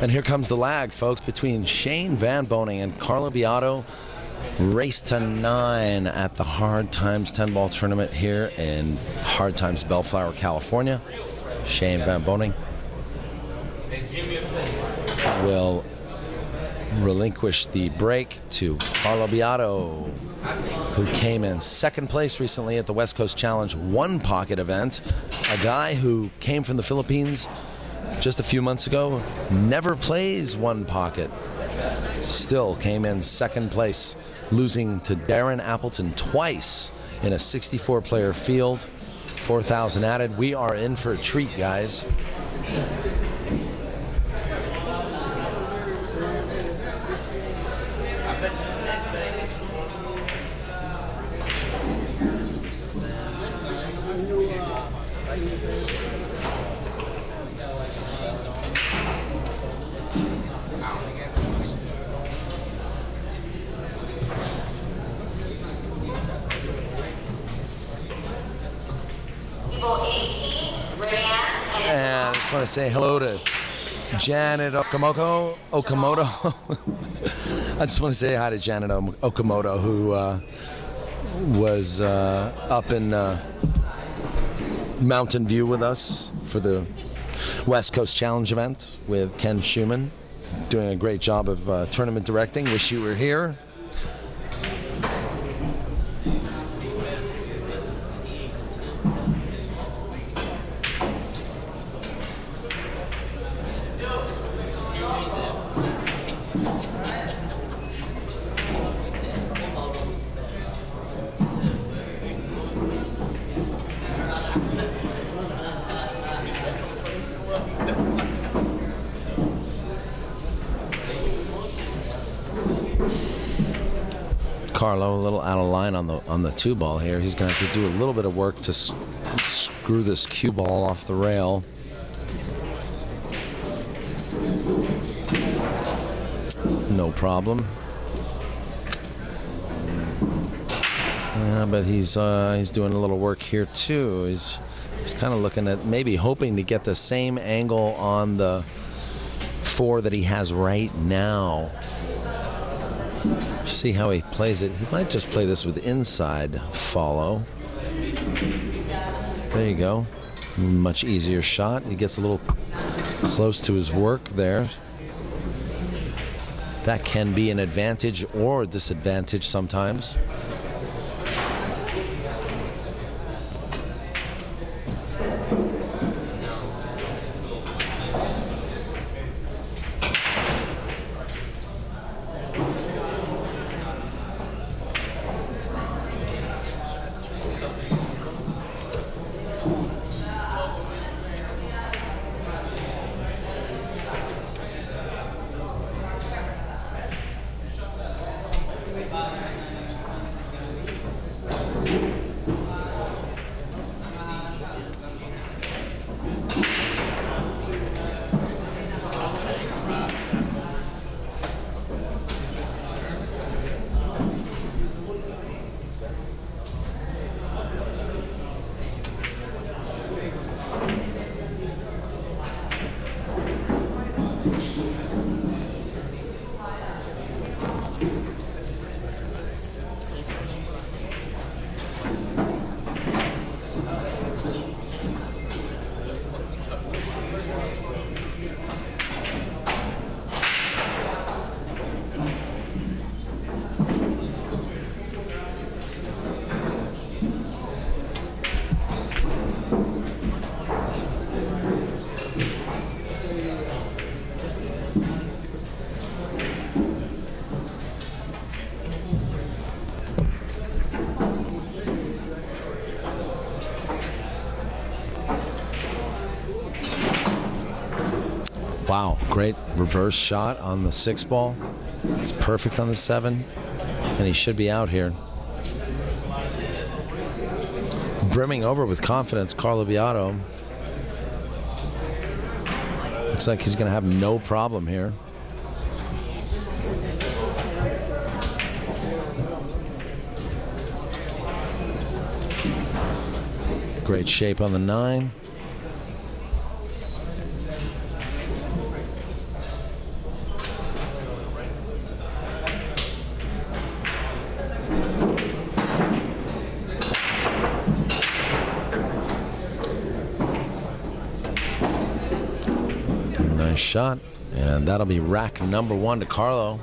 And here comes the lag, folks, between Shane VanBoening and Carlo Biado. Race to 9 at the Hard Times 10-ball tournament here in Hard Times, Bellflower, California. Shane VanBoening will relinquish the break to Carlo Biado, who came in second place recently at the West Coast Challenge One Pocket event. A guy who came from the Philippines just a few months ago, never plays One Pocket. Still came in second place, losing to Darren Appleton twice in a 64-player field. 4,000 added. We are in for a treat, guys. And I just want to say hello to Janet Okamoto. I just want to say hi to Janet Okamoto, who was up in Mountain View with us for the West Coast Challenge event with Ken Schumann, doing a great job of tournament directing. Wish you were here. Carlo a little out of line on the 2-ball here. He's going to have to do a little bit of work to screw this cue ball off the rail. No problem. But he's doing a little work here too. He's kind of looking at maybe hoping to get the same angle on the 4 that he has right now. See how he plays it. He might just play this with inside follow. There you go. Much easier shot. He gets a little close to his work there. That can be an advantage or a disadvantage sometimes. Wow, great reverse shot on the 6-ball. It's perfect on the 7, and he should be out here. Brimming over with confidence, Carlo Biado. Looks like he's going to have no problem here. Great shape on the 9. Nice shot. And that'll be rack number 1 to Carlo.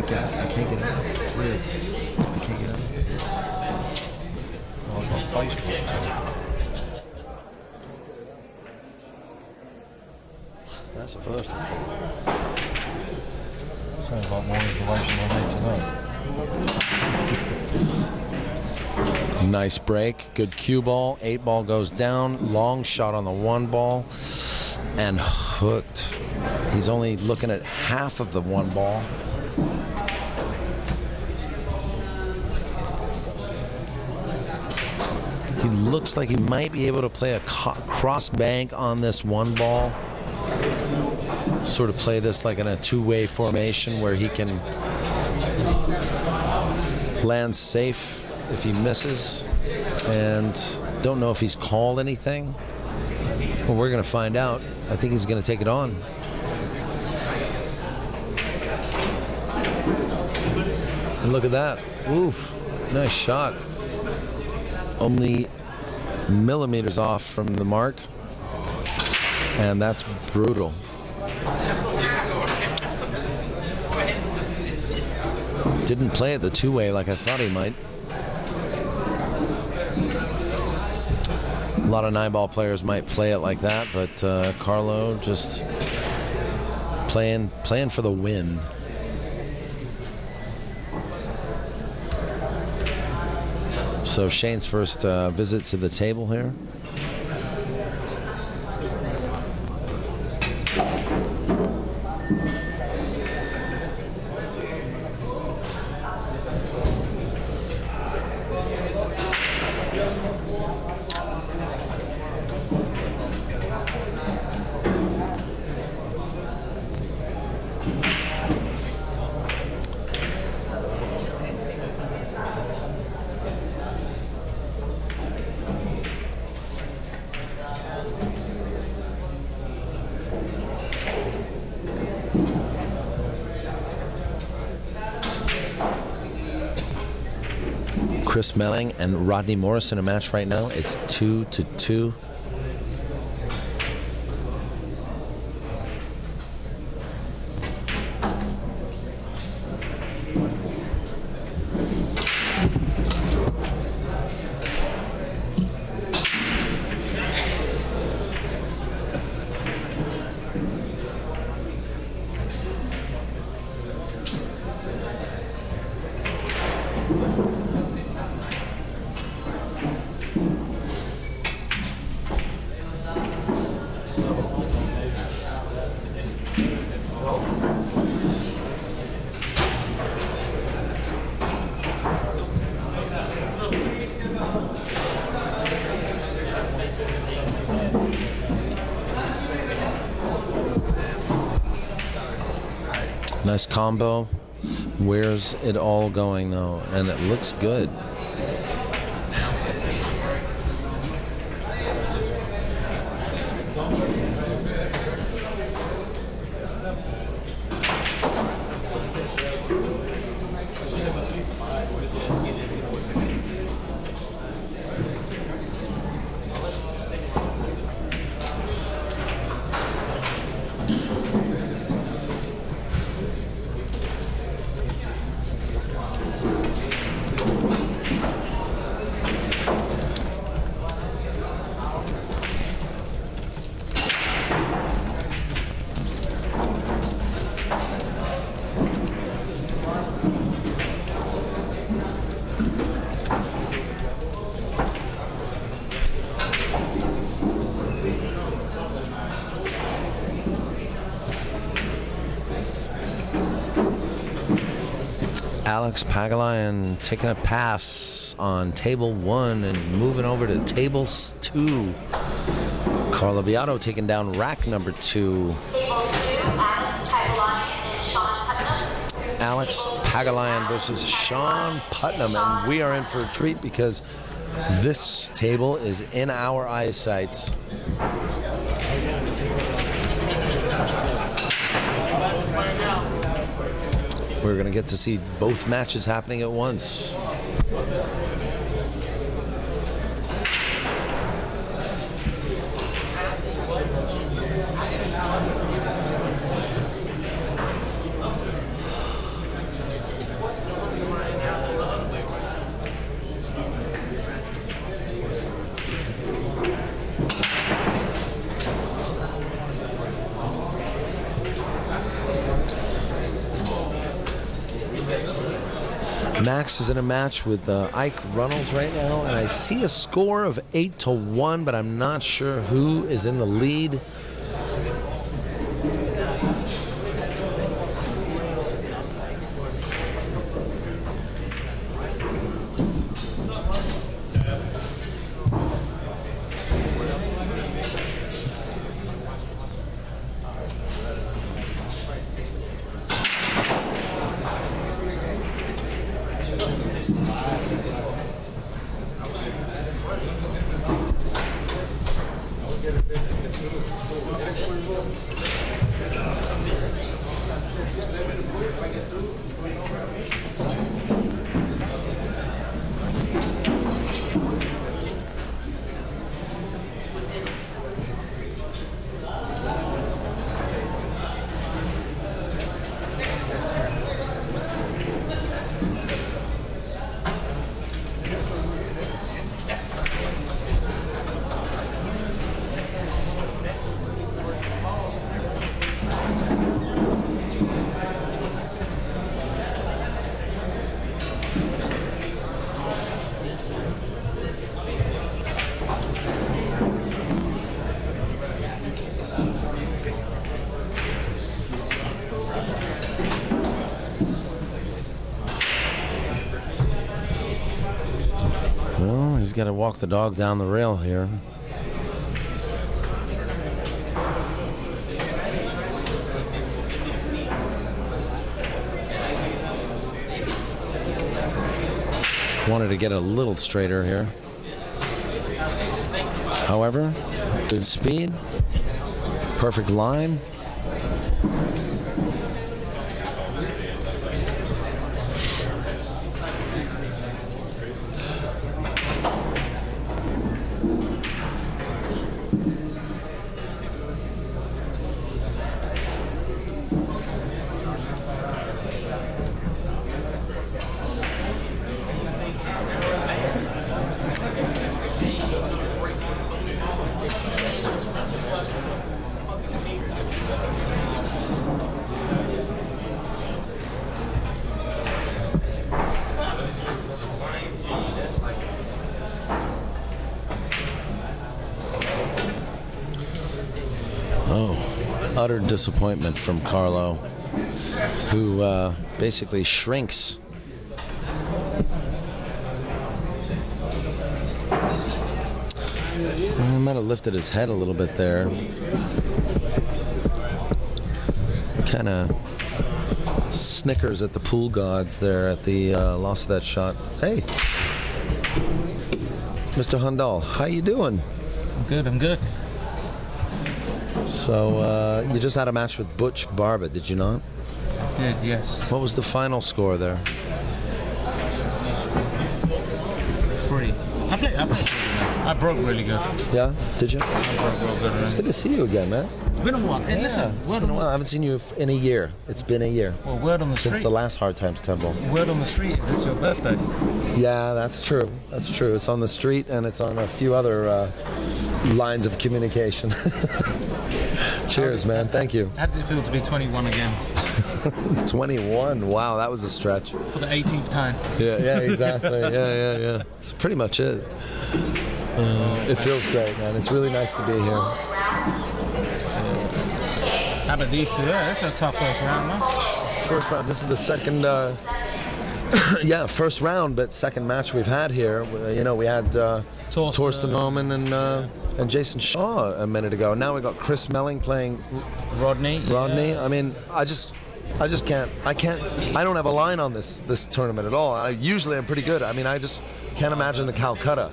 I can't get out. It's weird. I can't get out. Well, I've got Facebook too. That's the first one. Sounds like more information I need to know. Nice break. Good cue ball. 8 ball goes down. Long shot on the 1 ball. And hooked. He's only looking at half of the 1 ball. He looks like he might be able to play a cross bank on this 1 ball. Sort of play this like in a 2-way formation where he can land safe if he misses. And don't know if he's called anything. Well, we're going to find out. I think he's going to take it on. And look at that. Oof. Nice shot. Only millimeters off from the mark. And that's brutal. Didn't play it the 2-way like I thought he might. A lot of 9-ball players might play it like that, but Carlo just playing for the win. So Shane's first visit to the table here. Chris Melling and Rodney Morris in a match right now. It's 2-2. Nice combo. Where's it all going though? And it looks good. Alex Pagulayan taking a pass on table 1 and moving over to tables 2. Carlo Biado taking down rack number 2. Alex Pagulayan versus Sean Putnam, and we are in for a treat because this table is in our eyesight. We're going to get to see both matches happening at once. Max is in a match with Ike Runnels right now, and I see a score of 8-1, but I'm not sure who is in the lead. He's got to walk the dog down the rail here. Wanted to get a little straighter here. However, good speed, perfect line. Utter disappointment from Carlo, who basically shrinks. He might have lifted his head a little bit there. Kind of snickers at the pool gods there at the loss of that shot. Hey, Mr. Hundal, how you doing? I'm good. So, you just had a match with Busch Barba, did you not? I did, yes. What was the final score there? 3. I played really good. I broke really good. Yeah? Did you? I broke real good. It's good to see you again, man. It's been a while. Hey, listen, it's been a while. I haven't seen you in a year. It's been a year. Well, word on the street. Since the last Hard Times Temple. Word on the street is it's your birthday. Yeah, that's true. That's true. It's on the street and it's on a few other lines of communication. Cheers, man. Thank you. How does it feel to be 21 again? 21. Wow, that was a stretch. For the 18th time. Yeah, exactly. Yeah. That's pretty much it. It feels great, man. It's really nice to be here. How about these two? Yeah, that's a tough first round, man. First round. This is the second Yeah, first round, but second match we've had here. You know, we had Torsten Norman and Jason Shaw a minute ago. Now we got Chris Melling playing Rodney. Yeah. I mean, I just can't. I don't have a line on this tournament at all. Usually I'm pretty good. I mean, I just can't imagine the Calcutta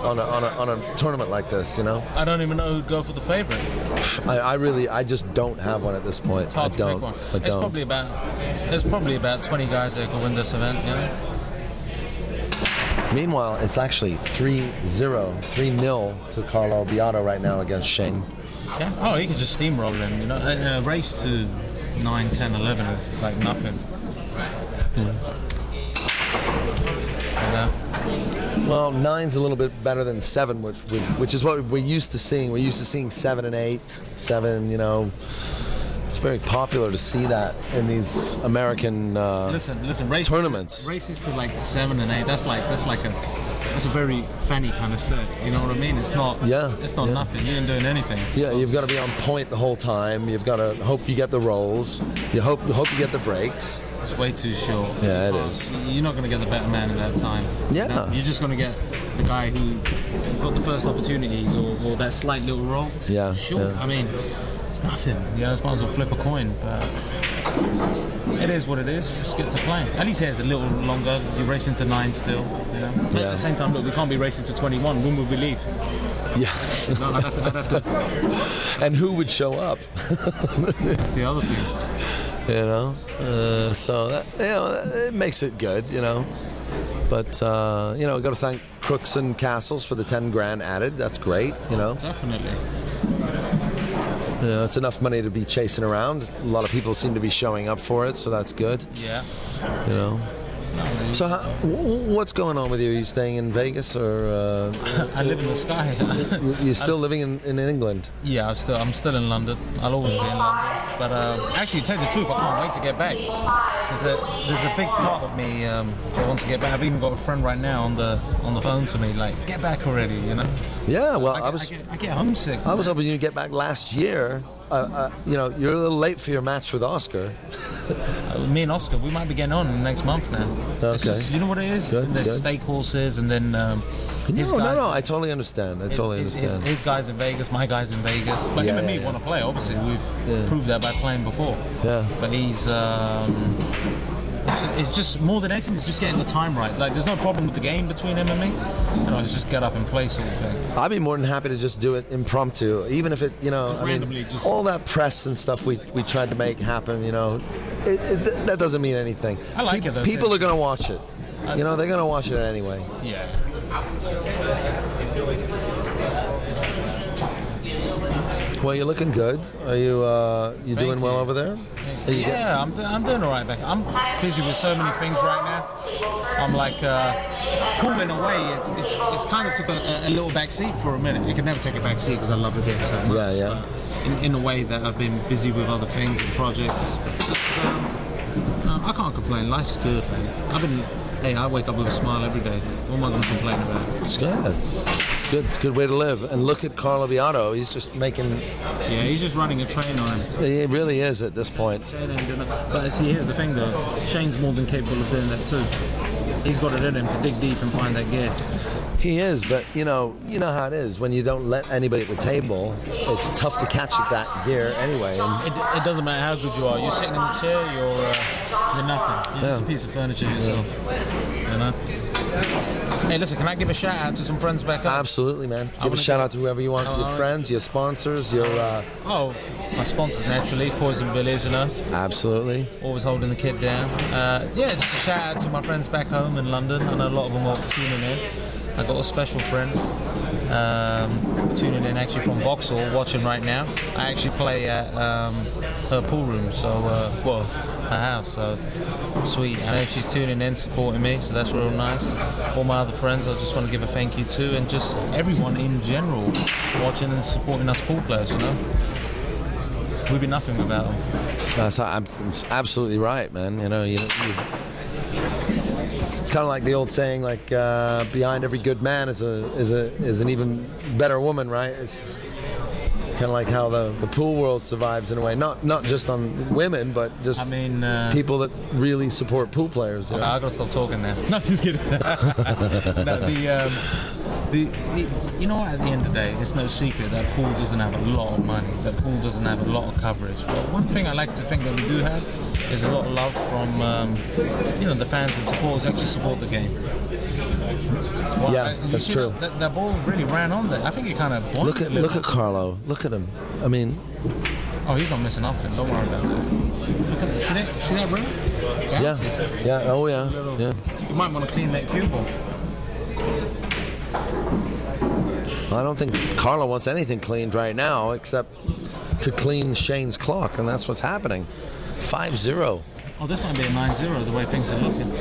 on a tournament like this. You know. I don't even know who'd go for the favorite. I just don't have one at this point. It's hard to pick one. There's probably about 20 guys that could win this event. You know. Meanwhile, it's actually 3-0 to Carlo Biado right now against Shane. Yeah. Oh, he could just steamroll him. You know, a race to 9, 10, 11 is like nothing. Well, 9's a little bit better than 7, which is what we're used to seeing. We're used to seeing 7 and 8. 7, you know. It's very popular to see that in these American tournaments. Races to like 7 and 8. That's a very fanny kind of set. You know what I mean? It's not. Yeah. It's not nothing. You ain't doing anything. Yeah, you've got to be on point the whole time. You've got to hope you get the rolls. You hope you get the breaks. It's way too short. Yeah, it is. You're not going to get the better man in that time. Yeah. You know? You're just going to get the guy who got the first opportunities or that slight little roll. It's short. Yeah. I mean, it's nothing. You know, as might as well flip a coin. But it is what it is. You just get to play. At least here's a little longer. You're racing to 9 still. You know. But at the same time, look, we can't be racing to 21. When would we leave? Yeah. No, I'd have to. And who would show up? That's the other thing. You know, so that, you know, it makes it good, you know. But you know, got to thank Crooks and Castles for the 10 grand added. That's great, you know. Definitely. You know, it's enough money to be chasing around. A lot of people seem to be showing up for it, so that's good. Yeah. You know. So what's going on with you? Are you staying in Vegas or? I live in the sky. You're still living in England? Yeah, I'm still in London. I'll always be in London. But actually, to tell you the truth, I can't wait to get back. There's a big part of me that wants to get back. I've even got a friend right now on the phone to me, like, get back already, you know? Yeah, well, I get homesick. I was hoping you'd get back last year. You know, you're a little late for your match with Oscar. Me and Oscar, we might be getting on next month now. Okay. It's just, you know what it is? There's stake horses, and then No, I totally understand. His guys in Vegas, my guys in Vegas. But him and me want to play. Obviously, we've proved that by playing before. Yeah. But he's. It's just more than anything. It's just getting the time right. Like, there's no problem with the game between him and me. You know, it's just get up and play sort of thing. I'd be more than happy to just do it impromptu, even if it, you know, all that press and stuff we tried to make happen. You know, that doesn't mean anything. I like it though. People are going to watch it. You know, they're going to watch it anyway. Yeah. Well, you're looking good. Are you doing well over there? Yeah, I'm doing all right back. I'm busy with so many things right now. I'm like, pool in a way, it's kind of took a little back seat for a minute. It could never take a back seat because I love the game so much. Yeah. In a way that I've been busy with other things and projects. I can't complain. Life's good, man. I wake up with a smile every day. What am I going to complain about? It's good. It's good. It's a good way to live. And look at Carlo Biado. He's just making... Yeah, he's just running a train on him. He really is at this point. But see, here's the thing, though. Shane's more than capable of doing that, too. He's got it in him to dig deep and find that gear. He is, but you know how it is. When you don't let anybody at the table, it's tough to catch at that gear anyway. And it doesn't matter how good you are. You're sitting in the chair, you're nothing. You're just a piece of furniture yourself. You know? Hey, listen, can I give a shout out to some friends back home? Absolutely, man. Give a shout out to whoever you want. Your friends, your sponsors, your... my sponsors, naturally. Poison Village, you know. Absolutely. Always holding the kid down. Just a shout out to my friends back home in London. I know a lot of them are tuning in. I got a special friend tuning in actually from Vauxhall, watching right now. I actually play at her pool room, so her house, so sweet. I know she's tuning in, supporting me, so that's real nice. All my other friends, I just want to give a thank you to, and just everyone in general watching and supporting us pool players. You know, we'd be nothing without them. I'm absolutely right, man. You know, it's kind of like the old saying, like behind every good man is an even better woman, right? Kind of like how the pool world survives in a way. Not just on women, but just people that really support pool players. I gotta stop talking now. No, just kidding. No, you know what? At the end of the day, it's no secret that pool doesn't have a lot of money. That pool doesn't have a lot of coverage. But one thing I like to think that we do have is a lot of love from the fans and supporters who actually support the game. Well, yeah, that's true. That ball really ran on there. I think it kind of look at Carlo. Look at him. I mean, oh, he's not missing nothing. Don't worry about that. Look at see that bro? Yeah. Oh yeah. Yeah. You might want to clean that cue ball. I don't think Carlo wants anything cleaned right now except to clean Shane's clock, and that's what's happening. 5-0. Oh, this might be a 9-0 the way things are looking.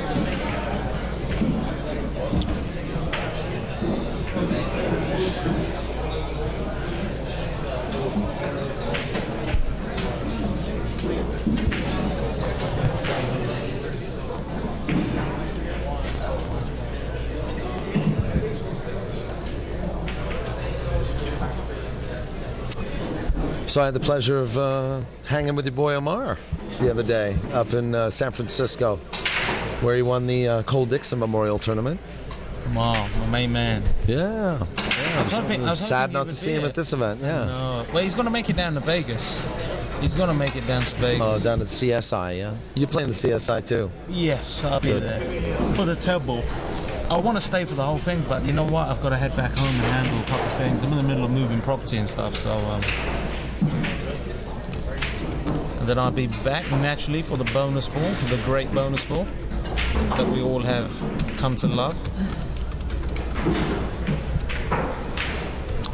So I had the pleasure of hanging with your boy Omar the other day up in San Francisco, where he won the Cole Dixon Memorial Tournament. Wow, my main man. Yeah. I was sad not to see him at this event. Yeah. No. Well, he's going to make it down to Vegas. He's going to make it down to Vegas. Oh, down at CSI, yeah. You playing the CSI too? Yes, I'll be there for the table. I want to stay for the whole thing, but you know what? I've got to head back home and handle a couple of things. I'm in the middle of moving property and stuff, so. And then I'll be back naturally for the bonus ball, the great bonus ball that we all have come to love.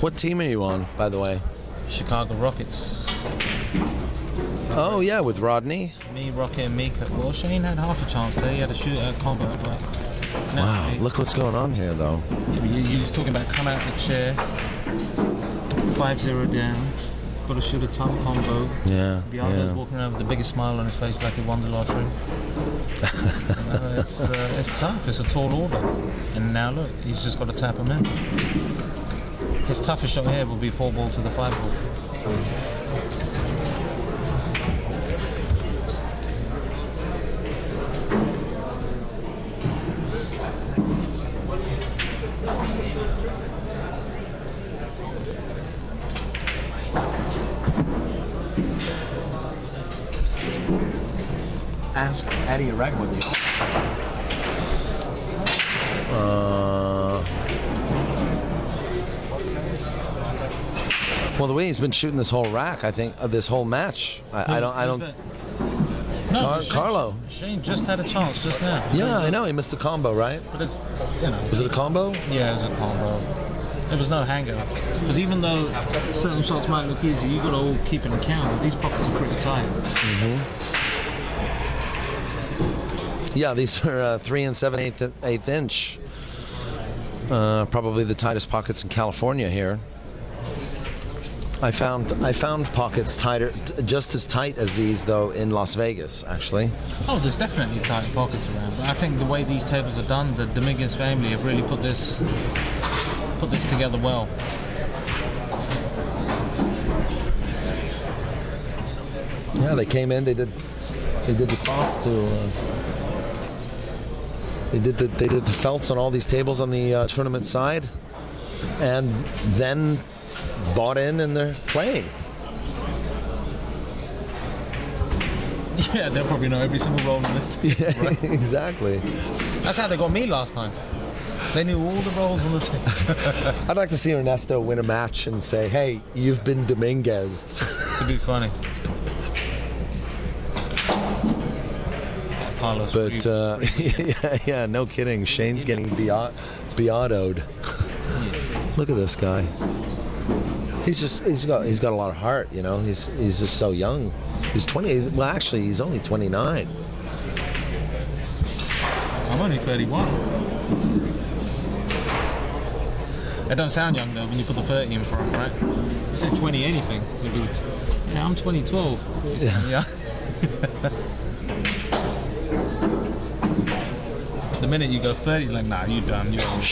What team are you on, by the way? Chicago Rockets. Oh yeah, with Rodney. Me, Rocket, and Mika. Well, Shane had half a chance there. He had a shoot at combo, but. Wow, look what's going on here, though. You was talking about come out the chair, 5-0 down, got to shoot a tough combo. Yeah. Biado's walking around with the biggest smile on his face like he won the lottery. It's tough. It's a tall order. And now look, he's just got to tap him in. His toughest shot here will be 4-ball to the 5-ball. Ask Eddie Reg with you. Well, the way he's been shooting this whole rack, I think, this whole match, I don't. No, Carlo. Shane just had a chance just now. Yeah, I know he missed the combo, right? But it's, Was it a combo? Yeah, it was a combo. There was no hanger. Because even though certain shots might look easy, you got to all keep it in count. These pockets are pretty tight. Yeah, these are 3 7/8 inch. Probably the tightest pockets in California here. I found pockets tighter, just as tight as these though in Las Vegas, actually. Oh, there's definitely tight pockets around. But I think the way these tables are done, the Dominguez family have really put this together well. Yeah, they came in. They did the cloth to. They did the felts on all these tables on the tournament side, and then bought in and they're playing. Yeah, they'll probably know every single roll in this table. Yeah, right? Exactly. That's how they got me last time. They knew all the rolls on the table. I'd like to see Ernesto win a match and say, "Hey, you've been Dominguez'd." It'd be funny. But yeah, no kidding. Shane's getting Biado'd. Look at this guy. He's got a lot of heart, you know. He's just so young. He's 20. Well, actually, he's only 29. I'm only 31. It don't sound young though when you put the 30 in front, right? You say 20 anything. Yeah, I'm 2012. You sound young. The minute you go 30, it's like, nah, you done. You're old.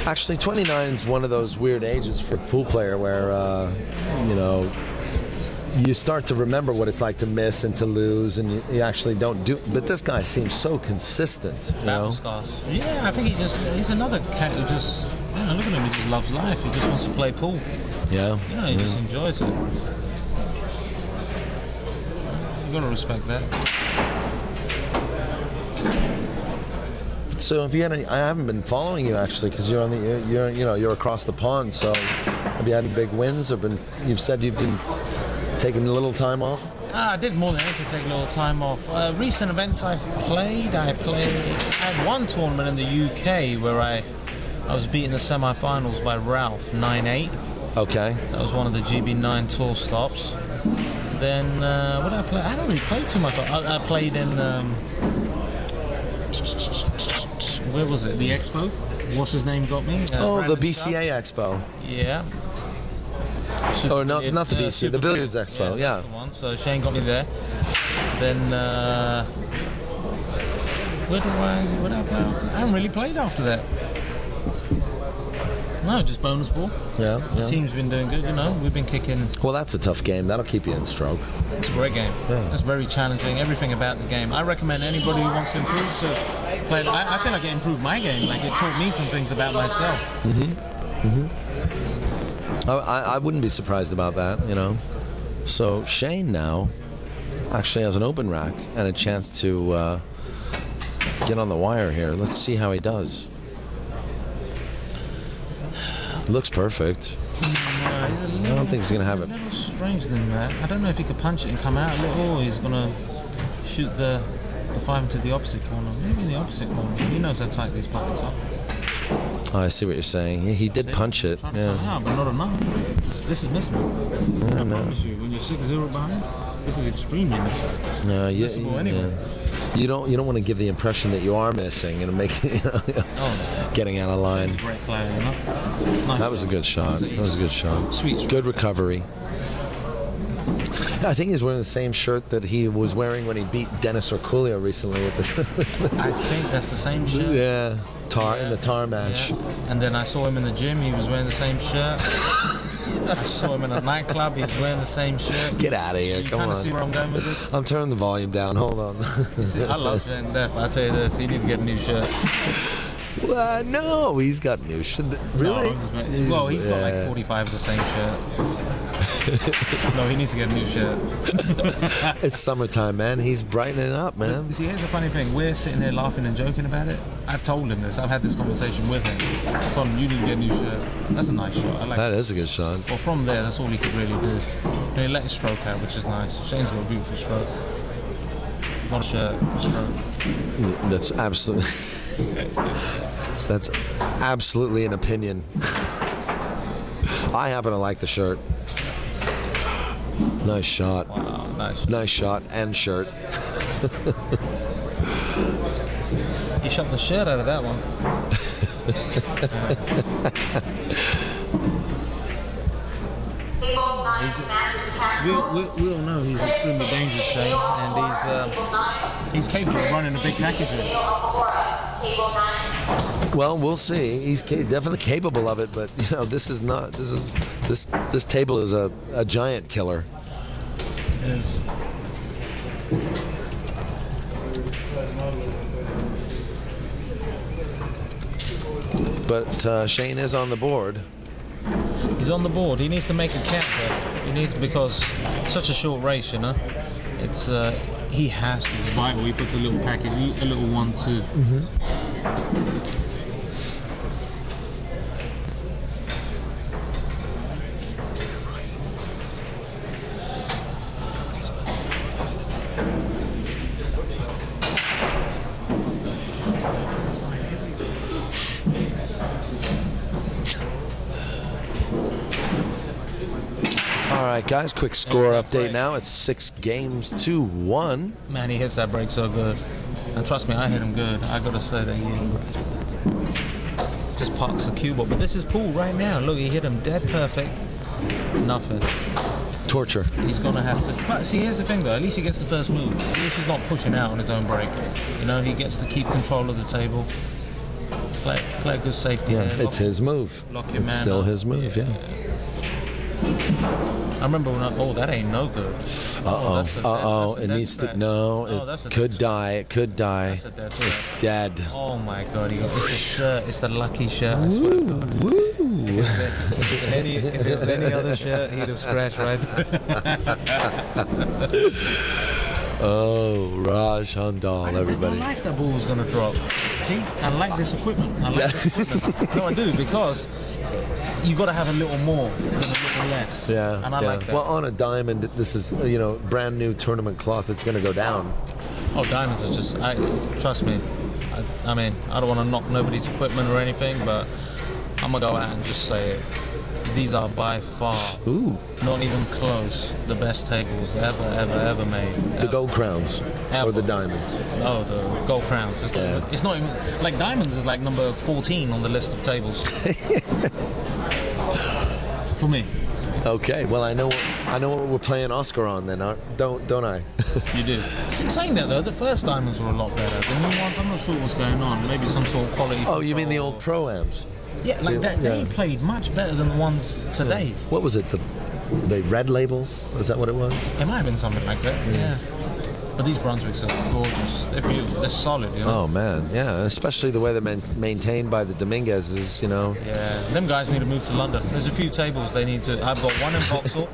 Actually, 29 is one of those weird ages for a pool player where, you know, you start to remember what it's like to miss and to lose, and you actually don't do. But this guy seems so consistent. You know? Scars. Yeah, I think he's another cat who just, you know, look at him, he just loves life. He just wants to play pool. Yeah. You know, he just enjoys it. You've got to respect that. So, if you had any, I haven't been following you actually because you're on the, you're across the pond. So, have you had any big wins, or been? You've said you've been taking a little time off. I did more than anything, take a little time off. Recent events I've played. I had one tournament in the UK where I was beaten the semi-finals by Ralph 9-8. Okay. That was one of the GB9 tour stops. Then what did I play? I haven't really played too much. I played in where was it? The Expo. What's his name got me? The BCA Expo. Yeah. Not the BCA, the Billiards Expo. Yeah. That's the one. So Shane got me there. Then where did I play after? I haven't really played after that. No, just bonus ball. Yeah. The team's been doing good, you know. We've been kicking. Well, that's a tough game. That'll keep you in stroke. It's a great game. Yeah. It's very challenging. Everything about the game. I recommend anybody who wants to improve to play. I feel like it improved my game. Like it taught me some things about myself. I wouldn't be surprised about that, you know. So Shane now actually has an open rack and a chance to get on the wire here. Let's see how he does. Looks perfect. I don't think he's going to have it. A little stranger than that. I don't know if he could punch it and come out a little, or he's going to shoot the 5 into the opposite corner. Maybe in the opposite corner. He knows how tight these pockets are. Oh, I see what you're saying. He did punch it. Yeah, but not enough. This is missable. I promise you, when you're 6-0 behind, this is extremely missable. Missable anyway. You don't want to give the impression that you are missing and make getting out of line. He's a great player, you know? Nice That was a good shot. That was a good shot. Sweet. Good recovery. I think he's wearing the same shirt that he was wearing when he beat Dennis Orculio recently. I think that's the same shirt. Yeah, in the tar match. Yeah. And then I saw him in the gym. He was wearing the same shirt. I saw him in a nightclub. He was wearing the same shirt. Get out of here! You Come kind on. of see where I'm going with this? I'm turning the volume down. Hold on. You see, I love Shane Depp. I tell you this, he need to get a new shirt. No, he's got new shit. Really? No, he's got like 45 of the same shirt. No, he needs to get a new shirt. It's summertime, man. He's brightening up, man. See, here's the funny thing. We're sitting there laughing and joking about it. I've told him this. I've had this conversation with him. I told him, you need to get a new shirt. That's a nice shot. I like That it. is a good shot. Well, from there, that's all he could really do. And he let his stroke out, which is nice. Shane's got a beautiful stroke. Not a shirt, stroke. That's absolutely... That's absolutely an opinion. I happen to like the shirt. Nice shot. Wow, nice. Nice shot and shirt. He shot the shirt out of that one. We all know he's extremely dangerous, Shane, and he's capable of running a big package. Well, we'll see. He's definitely capable of it, but you know, this table is a giant killer. It is. But Shane is on the board. He's on the board. He needs to make a count, though. He needs, because such a short race, you know. It's he has to. It's vital. He puts a little package, a little 1-2. All right, guys, quick score update now. It's 6 games to 1. Man, he hits that break so good. And trust me, I hit him good. I gotta say that he just parks the cue ball. But this is pool right now. Look, he hit him dead perfect. Nothing. Torture. He's gonna have to. But see, here's the thing though. At least he gets the first move. At least he's not pushing out on his own break. You know, he gets to keep control of the table. Play a good safety. Yeah, there. it's his move. Lock your It's man still up. his move, yeah. I remember when oh, that ain't no good. It needs to. No, it could die. It could die. It's dead. Oh my God! It's the shirt. It's the lucky shirt. I swear to God. Woo! If it was any other shirt, he'd have scratched right there. Oh, Raj Hundal, everybody. I like that ball was going to drop. See, I like this equipment. I like this equipment. No, I do, because you got to have a little more than a little less. Yeah, and I like that. Well, on a diamond, this is brand new tournament cloth. It's going to go down. Oh, diamonds are just. Trust me. I mean, I don't want to knock nobody's equipment or anything, but I'm gonna go out and just say it. These are by far, not even close, the best tables ever made. The gold crowns Ever. or the diamonds? Oh, the gold crowns. It's not even like diamonds is like number 14 on the list of tables for me. Okay, well I know what we're playing Oscar on then, don't I? You do. Saying that though, the first diamonds were a lot better. The new ones, I'm not sure what's going on. Maybe some sort of quality. Oh, you mean the control old pro-ams? Yeah, like that. They played much better than the ones today. What was it? The red label? Was that what it was? It might have been something like that. Yeah. But these Brunswicks are gorgeous. They're beautiful. They're solid, Oh man, yeah. Especially the way they're maintained by the Dominguezes, Yeah. Them guys need to move to London. There's a few tables they need to. I've got one in Vauxhall.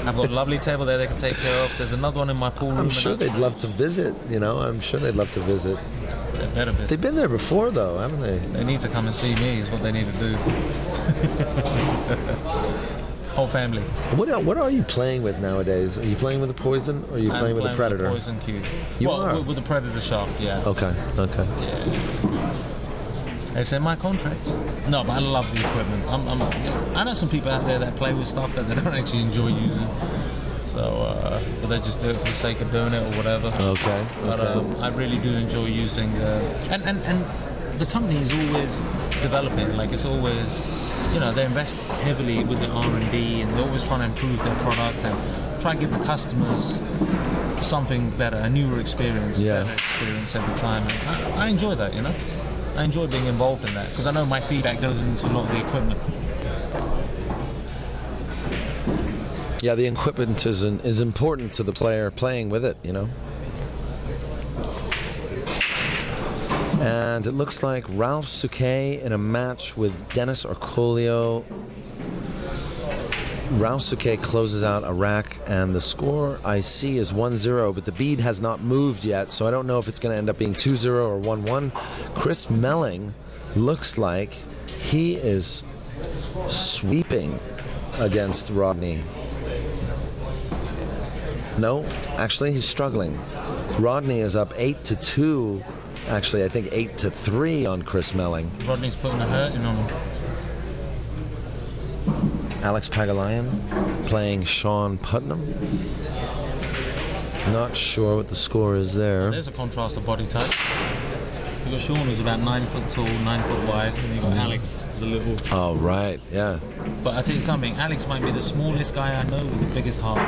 I've got a lovely table there they can take care of. There's another one in my pool room. I'm sure they'd love to visit. I'm sure they'd love to visit. They better visit. They've been there before, though, haven't they? They need to come and see me. Is what they need to do. Whole family. What are you playing with nowadays? Are you playing with the Poison or are you playing with the Predator? With the Poison Cube. You are? With the Predator shaft, yeah. Okay. Yeah. It's in my contract. No, but I love the equipment. I know some people out there that play with stuff that they don't actually enjoy using. So, but they just do it for the sake of doing it or whatever. Okay. But I really do enjoy using. And the company is always developing. Like it's always. They invest heavily with the R&D and they're always trying to improve their product and try and give the customers something better, a newer experience, better experience every time. And I enjoy that, I enjoy being involved in that because I know my feedback goes into a lot of the equipment. Yeah, the equipment is important to the player playing with it, And it looks like Ralph Souquet in a match with Dennis Orcolio. Ralph Souquet closes out a rack, and the score I see is 1-0, but the bead has not moved yet, so I don't know if it's going to end up being 2-0 or 1-1. Chris Melling looks like he is sweeping against Rodney. No, actually, he's struggling. Rodney is up 8-2. Actually, I think 8-3 on Chris Melling. Rodney's putting a hurting on him. Alex Pagalayan playing Sean Putnam. Not sure what the score is there. There's a contrast of body type. You've got Sean, who's about 9 foot tall, 9 foot wide, and you've got Alex, the little... Oh, right, yeah. But I tell you something, Alex might be the smallest guy I know with the biggest heart.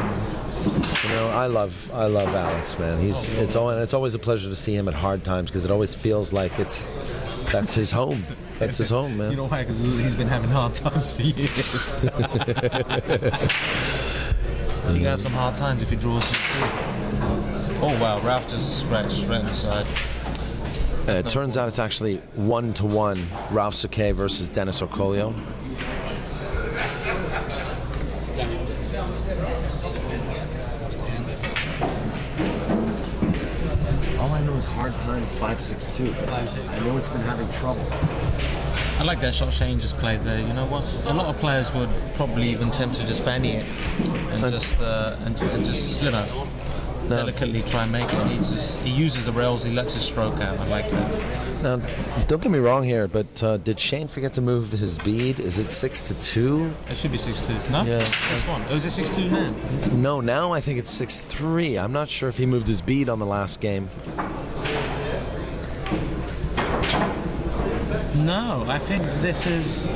I love Alex, man. It's always a pleasure to see him at hard times because it always feels like that's his home. That's his home, man. You know why? Because he's been having hard times for years. You can have some hard times if he draws you too. Oh wow, Ralph just scratched right on the side. It turns out it's actually 1-1. Ralph Souquet versus Dennis Orcolio. All I know is hard times 5-6-2. I know it's been having trouble. I like that shot Shane just played there. You know what? A lot of players would probably even attempt to just fanny it and just delicately try and make it. And he uses the rails. He lets his stroke out. I like that. Now, don't get me wrong here, but did Shane forget to move his bead? Is it 6-2? It should be 6-2. No? Yeah. 6-1. Oh, is it 6-2 now? No, now I think it's 6-3. I'm not sure if he moved his bead on the last game. No, I think this is...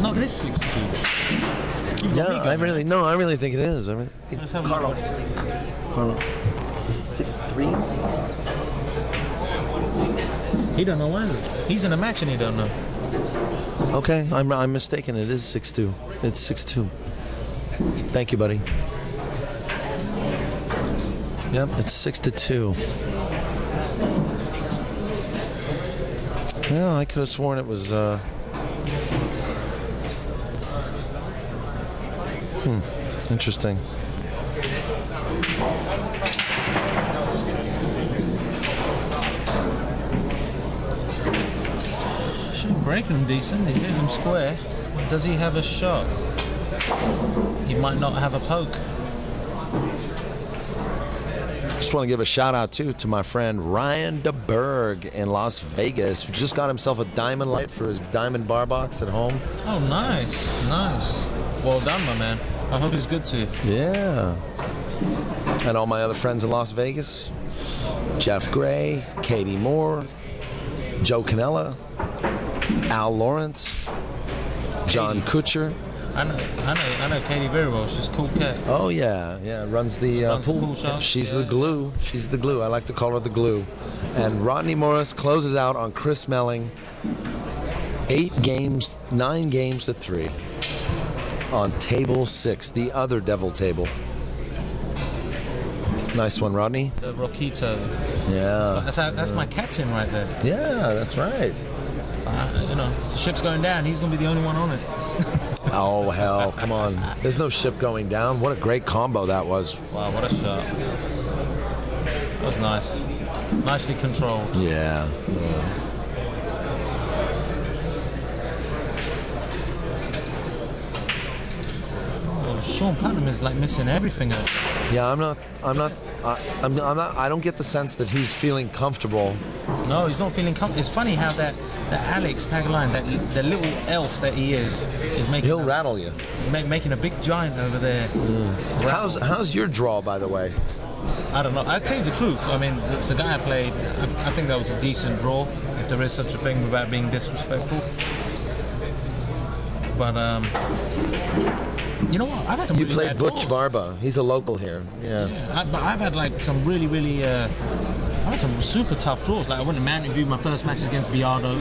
No, it is 6-2. Yeah, I really think it is. Let's have a look. Carlo, is it 6-3? He don't know either. He's in a match and he don't know. Okay, I'm mistaken. It is 6-2. It's 6-2. Thank you, buddy. Yep, it's 6-2. Yeah, I could have sworn it was. Interesting. Should break him decent. He's hitting him square. Does he have a shot? He might not have a poke. Just want to give a shout out too to my friend Ryan DeBerg in Las Vegas, who just got himself a diamond light for his diamond bar box at home. Oh, nice, nice. Well done, my man. I hope he's good to you. Yeah. And all my other friends in Las Vegas, Jeff Gray, Katie Moore, Joe Canella, Al Lawrence, John Kutcher. I know Katie very well. She's a cool cat. Oh yeah, runs the pool. Pool shop. She's the glue. She's the glue. I like to call her the glue. And Rodney Morris closes out on Chris Melling. 9 games to 3 on table 6, the other devil table. Nice one, Rodney. The Roquito. Yeah. That's my captain right there. Yeah, that's right. The ship's going down. He's going to be the only one on it. Oh, hell, come on. There's no ship going down. What a great combo that was. Wow, what a shot. That was nice. Nicely controlled. Yeah. Well, Sean Putnam is like missing everything. Yeah, I don't get the sense that he's feeling comfortable. No, he's not feeling comfortable. It's funny how that Alex Pagaline, the little elf that he is making. He'll rattle you. Making a big giant over there. How's your draw, by the way? I don't know. I'd tell you the truth. I mean, the guy I played, I think that was a decent draw, if there is such a thing without being disrespectful. But you know what? I've had some You really played bad Butch draws. Barba. He's a local here. Yeah. But I've had like some really I've had some super tough draws. Like I went to Mountain View, my first match against Biado.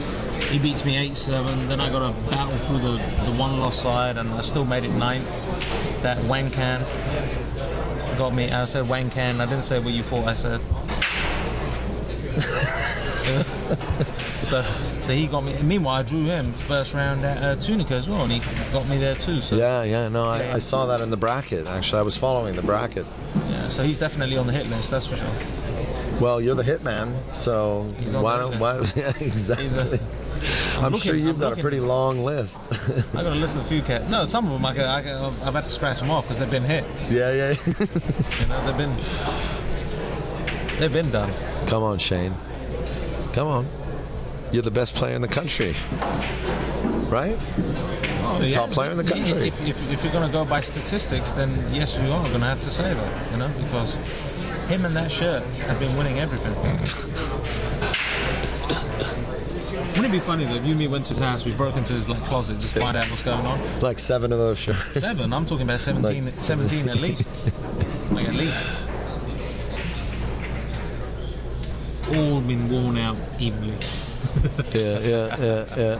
He beats me 8-7. Then I got a battle through the one loss side, and I still made it 9th. That Wankan got me. I said Wankan. I didn't say what you thought I said. So he got me. Meanwhile, I drew him first round at Tunica as well, and he got me there too. So I saw that in the bracket. Actually, I was following the bracket. yeah, so he's definitely on the hit list. That's for sure. Well, you're the hitman, so why? Yeah, exactly. I'm sure you've got a pretty long list. I got a list of a few cats. No, some of them I've had to scratch them off because they've been hit. Yeah. They've been done. Come on, Shane. Come on. You're the best player in the country, right? Oh, Top player in the country. If you're going to go by statistics, then yes, you are going to have to say that, because him and that shirt have been winning everything. Wouldn't it be funny though if you and me went to his house, we broke into his closet, just find out what's going on? Like 7 of those shirts. 7? I'm talking about 17, 17 at least. Like at least. All been worn out evenly. Yeah.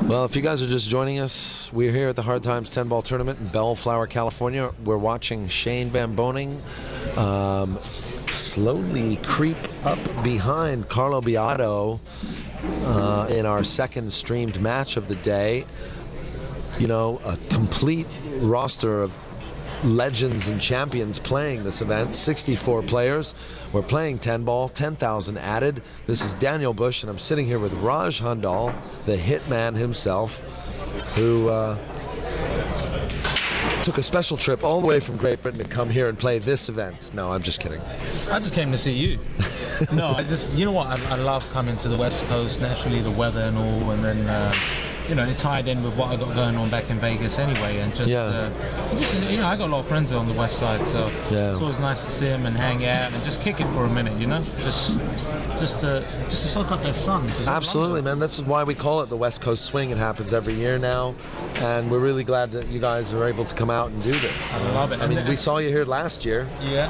Well, if you guys are just joining us, we're here at the Hard Times 10-ball tournament in Bellflower, California. We're watching Shane VanBoening slowly creep up behind Carlo Biado in our second streamed match of the day. A complete roster of legends and champions playing this event. 64 players. We're playing 10-ball, 10,000 added. This is Daniel Busch, and I'm sitting here with Raj Hundal, the hitman himself, who took a special trip all the way from Great Britain to come here and play this event. No, I'm just kidding. I just came to see you. No, you know what? I love coming to the West Coast, naturally the weather and all, and then it tied in with what I got going on back in Vegas anyway, and just, I got a lot of friends on the West Side, so it's always nice to see them and hang out and just kick it for a minute, just to soak up their sun. Absolutely, man. This is why we call it the West Coast Swing. It happens every year now, and we're really glad that you guys are able to come out and do this. I love it. I mean, we saw you here last year. Yeah.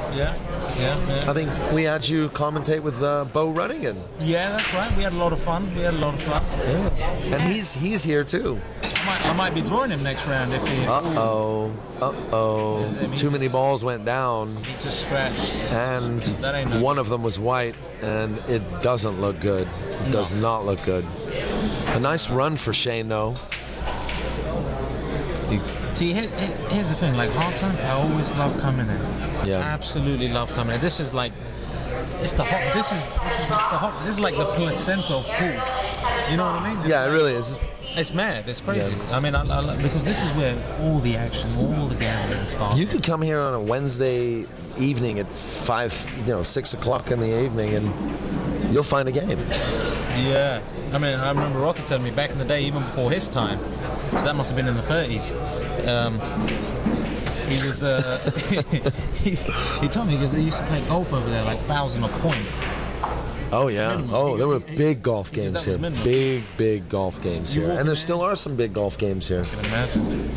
I think we had you commentate with Bo Runningen. Yeah, that's right. We had a lot of fun. Yeah. And he's here too. I might be drawing him next round if he. Too many balls went down. He just scratched. And one of them was white, and it doesn't look good. It does not look good. A nice run for Shane, though. See, here's the thing. Like hard time, I always love coming in. Yeah. Absolutely love coming in. This is like, it's the hot. This is like the placenta of pool. You know what I mean? Yeah, it really is. It's mad. It's crazy. Yeah. I mean, because this is where all the action, all the gambling starts. You could come here on a Wednesday evening at 6 o'clock in the evening, and you'll find a game. Yeah. I mean, I remember Rocky telling me back in the day, even before his time, so that must have been in the 30s. He was. He told me because they used to play golf over there, like 1,000 a point. Oh yeah. Minimum. There were big golf games here. Big golf games here, and there still are some big golf games here. I can imagine.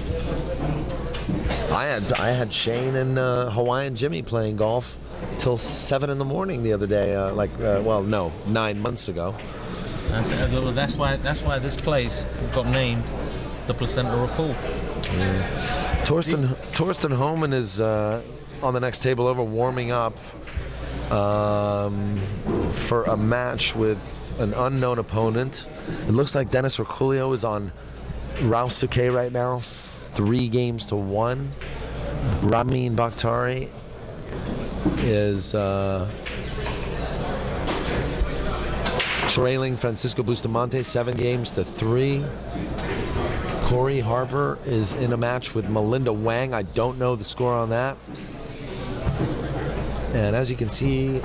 I had Shane and Hawaiian Jimmy playing golf till 7 in the morning the other day. 9 months ago. That's why this place got named the placenta of pool. Yeah. Torsten Homan is on the next table over, warming up for a match with an unknown opponent. It looks like Dennis Raculio is on Rausuke right now, 3-1. Ramin Bakhtari is trailing Francisco Bustamante 7-3. Corey Harper is in a match with Melinda Wang. I don't know the score on that. And as you can see,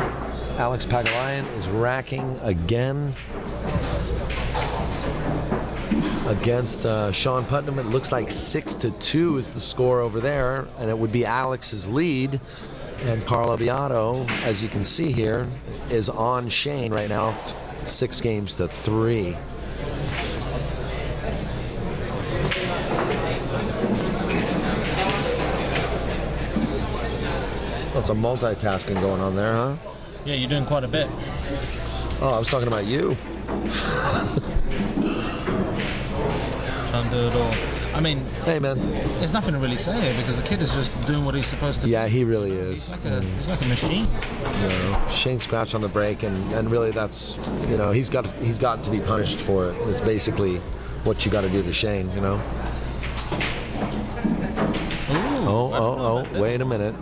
Alex Pagulayan is racking again against Sean Putnam. It looks like 6-2 is the score over there, and it would be Alex's lead. And Carlo Biado, as you can see here, is on Shane right now, 6-3. Lots of multitasking going on there, huh? Yeah, you're doing quite a bit. Oh, I was talking about you. Trying to do it all. I mean, hey man, there's nothing to really say here because the kid is just doing what he's supposed to do. Yeah, he really is. He's like a machine. Shane scratched on the break, and really that's, he's got to be punished for it. It's basically what you got to do to Shane, Oh, wait a minute.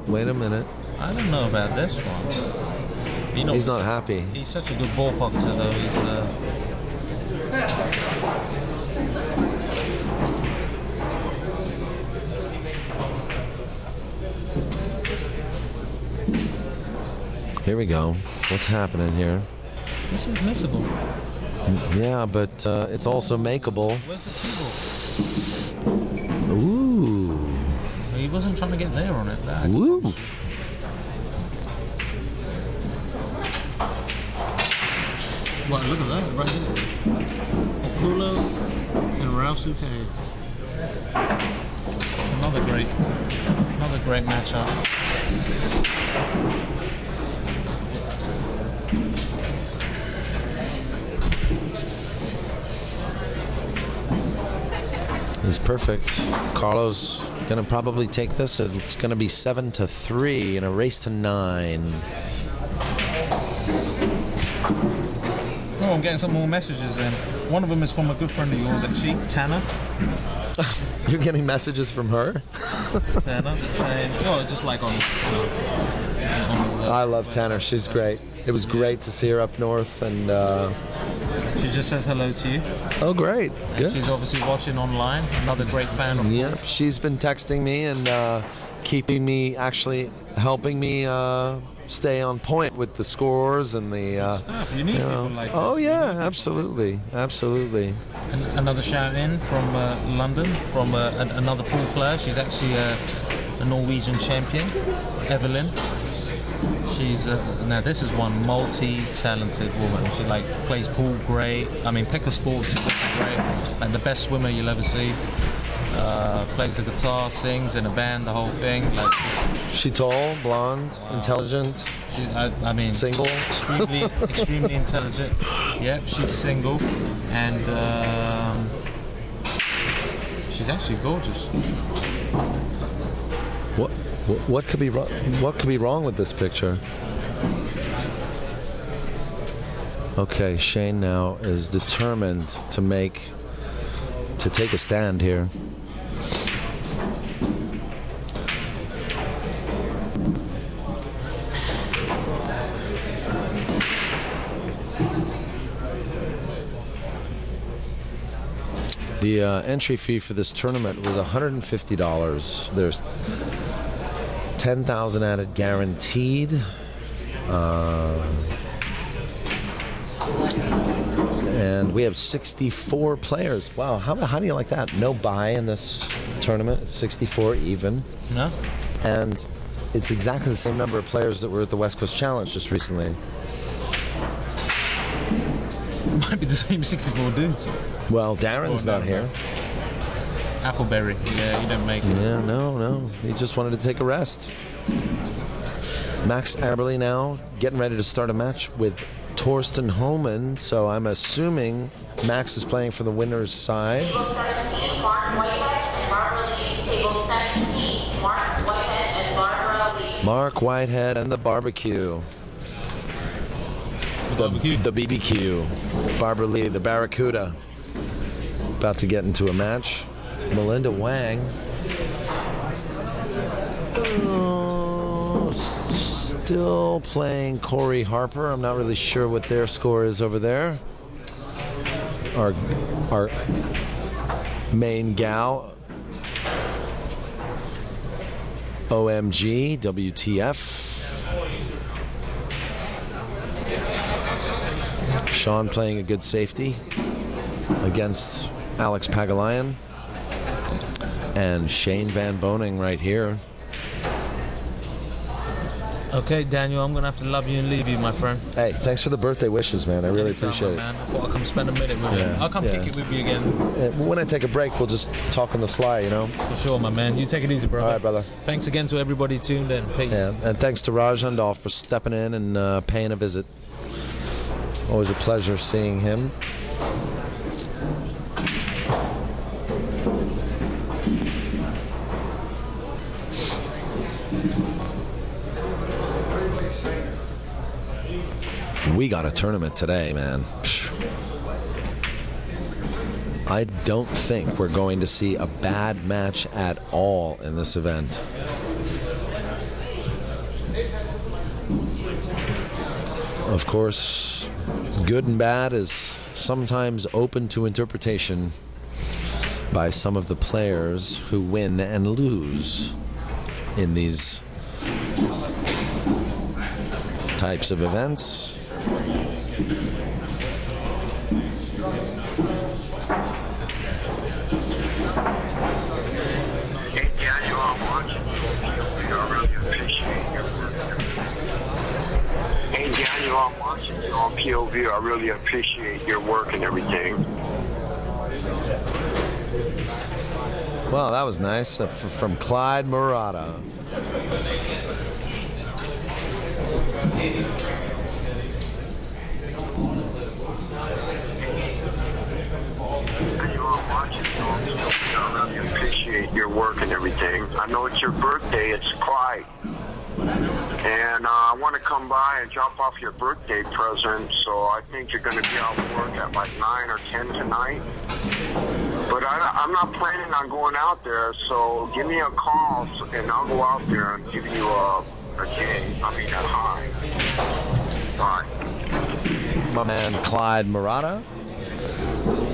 I don't know about this one. He's not happy. He's such a good ball pocketer, though. Here we go. What's happening here? This is missable. Yeah, but it's also makeable. Where's the table? Ooh. He wasn't trying to get there on it. Woo. Well, look at that right here. Okulo and Rausuke. It's another great matchup. He's perfect. Carlo's going to probably take this. It's going to be 7-3 in a race to 9. Oh, I'm getting some more messages in. One of them is from a good friend of yours, actually, Tanner. You're getting messages from her? Tanner saying, just like on I love Tanner. She's great. It was great to see her up north, and she just says hello to you. Oh, great. Good. She's obviously watching online. Another great fan of Yep. She's been texting me and helping me stay on point with the scores and the stuff. You need people like that. Oh yeah, absolutely. another shout in from London, from another pool player. She's actually a Norwegian champion, Evelyn. She's now this is one multi-talented woman. She like plays pool great. I mean, pick a sport, she plays it great. Like the best swimmer you'll ever see. Plays the guitar, sings in a band, the whole thing. Like She tall, blonde, intelligent. I mean, single, extremely intelligent. Yep, she's single, and she's actually gorgeous. What could be wrong? What could be wrong with this picture? Okay, Shane now is determined to take a stand here. The entry fee for this tournament was $150. There's 10,000 added guaranteed. And we have 64 players. Wow, how do you like that? No bye in this tournament. It's 64 even. No. And it's exactly the same number of players that were at the West Coast Challenge just recently. Might be the same 64 dudes. Well, Darren's not here. Appleberry, yeah, you don't make it. Yeah, no. He just wanted to take a rest. Max Aberle now getting ready to start a match with Torsten Homan, so I'm assuming Max is playing for the winner's side. Mark Whitehead and the barbecue. The BBQ. Barbara Lee, the Barracuda. About to get into a match. Melinda Wang. Still playing Corey Harper. I'm not really sure what their score is over there. Our main gal. OMG, WTF. Sean playing a good safety against Alex Pagalayan. And Shane VanBoening right here. Okay, Daniel, I'm going to have to love you and leave you, my friend. Hey, thanks for the birthday wishes, man. I really appreciate it. Man. I thought I'd come spend a minute with you. I'll come kick it with you again. When I take a break, we'll just talk on the fly, you know? For sure, my man. You take it easy, brother. All right, brother. Thanks again to everybody tuned in. Peace. Yeah, and thanks to Raj Hundal for stepping in and paying a visit. Always a pleasure seeing him. We got a tournament today, man. I don't think we're going to see a bad match at all in this event. Of course, good and bad is sometimes open to interpretation by some of the players who win and lose in these types of events. I'm watching you on POV. I really appreciate your work and everything. Well, that was nice. From Clyde Murata. I really appreciate your work and everything. I know it's your birthday. It's Clyde. And I want to come by and drop off your birthday present, so I think you're going to be out of work at like 9 or 10 tonight. But I'm not planning on going out there, so give me a call, and I'll go out there and give you a hi. Bye. My man Clyde Murata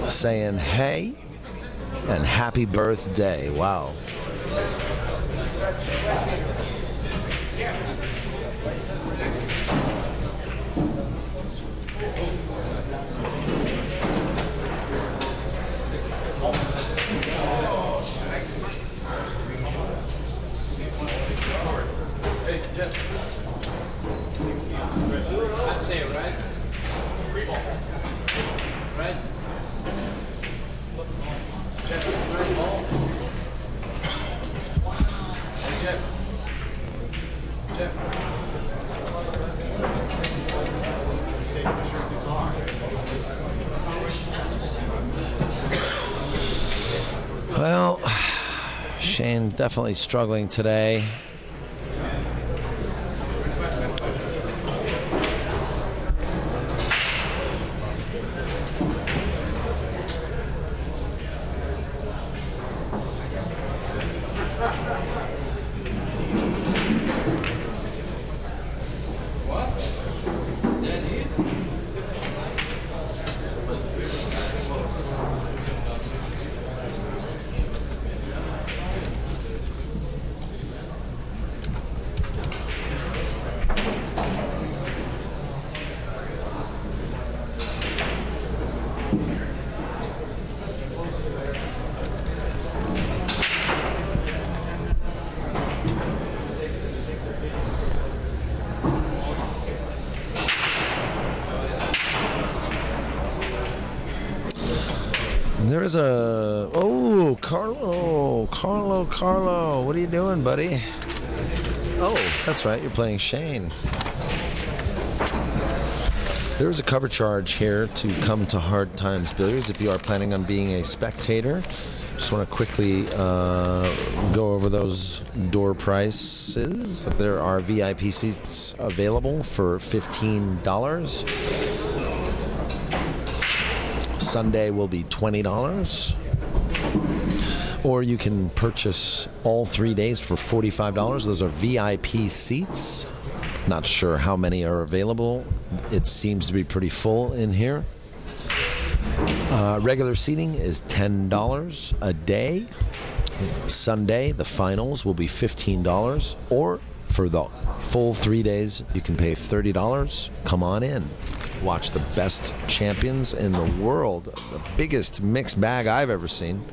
saying hey and happy birthday. Wow. Well, Shane definitely struggling today. There is a... Oh, Carlo. What are you doing, buddy? Oh, that's right. You're playing Shane. There is a cover charge here to come to Hard Times Billiards if you are planning on being a spectator. Just want to quickly go over those door prices. There are VIP seats available for $15. Sunday will be $20. Or you can purchase all 3 days for $45. Those are VIP seats. Not sure how many are available. It seems to be pretty full in here. Regular seating is $10 a day. Sunday, the finals will be $15. Or for the full 3 days, you can pay $30. Come on in. Watch the best champions in the world. The biggest mixed bag I've ever seen.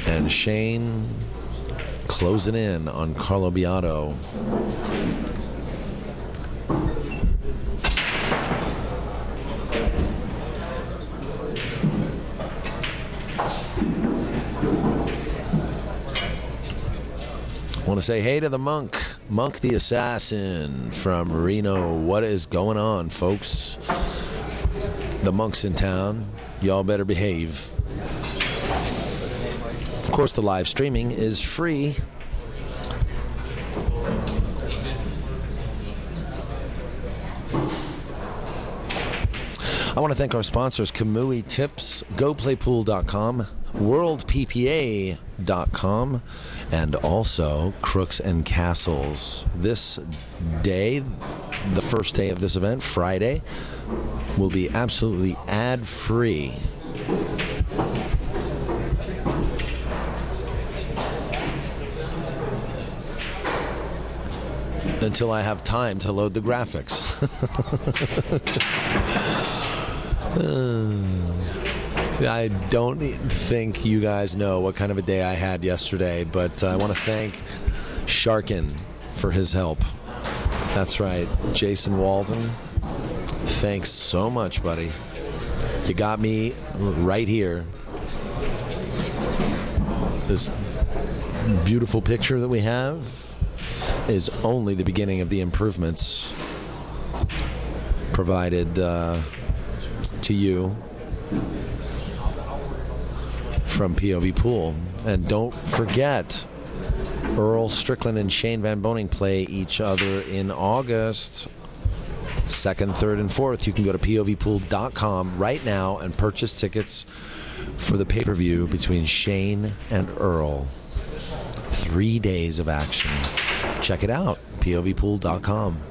And Shane closing in on Carlo Biado. I want to say hey to the Monk the Assassin from Reno. What is going on, folks? The Monk's in town. Y'all better behave. Of course, the live streaming is free. I want to thank our sponsors, Kamui Tips, GoPlayPool.com, WorldPPA.com, and also Crooks and Castles. This day, the first day of this event, Friday, will be absolutely ad-free. Until I have time to load the graphics. I don't think you guys know what kind of a day I had yesterday, but I want to thank Sharkin for his help. That's right, Jason Walton. Thanks so much, buddy. You got me right here. This beautiful picture that we have is only the beginning of the improvements provided to you from POVPOOL. And don't forget, Earl Strickland and Shane VanBoening play each other in August. 2nd, 3rd, and 4th. You can go to POVPOOL.com right now and purchase tickets for the pay-per-view between Shane and Earl. 3 days of action. Check it out, POVPOOL.com.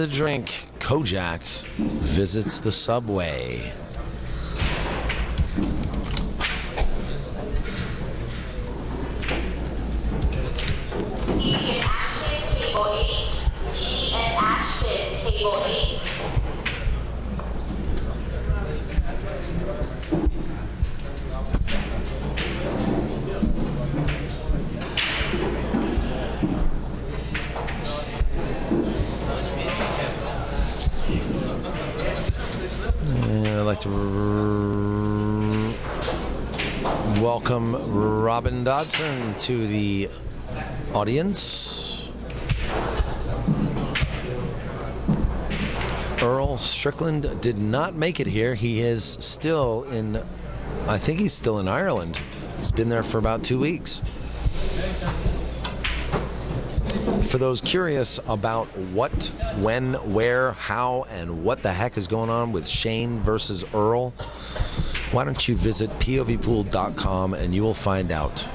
the drink, Kojak visits the subway. E in action, table 8. E in action, table 8. And I'd like to welcome Robin Dodson to the audience. Earl Strickland did not make it here. He is still in, I think he's still in Ireland. He's been there for about 2 weeks. For those curious about what, when, where, how, and what the heck is going on with Shane versus Earl, why don't you visit POVPOOL.com and you will find out.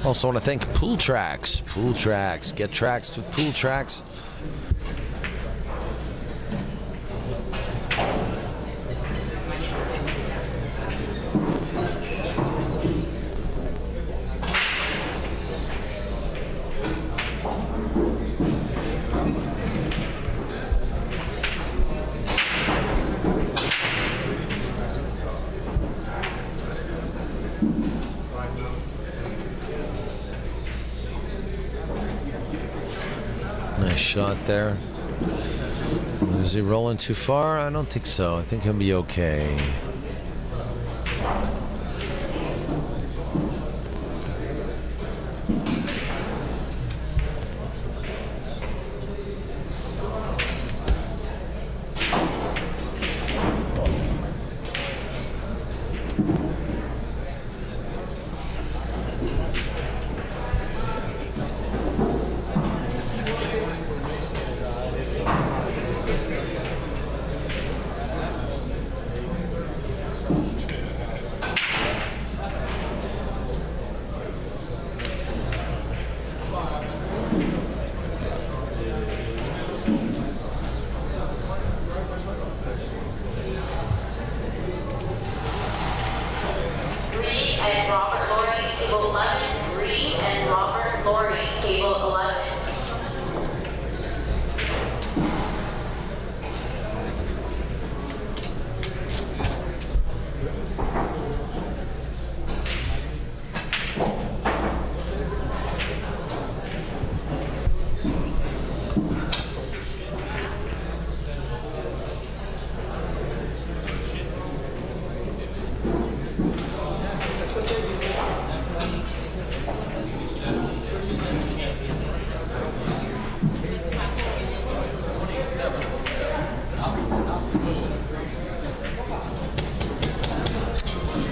Also want to thank Pool Tracks. Pool Tracks. Get tracks with Pool Tracks. Nice shot there. Is he rolling too far? I don't think so. I think he'll be okay.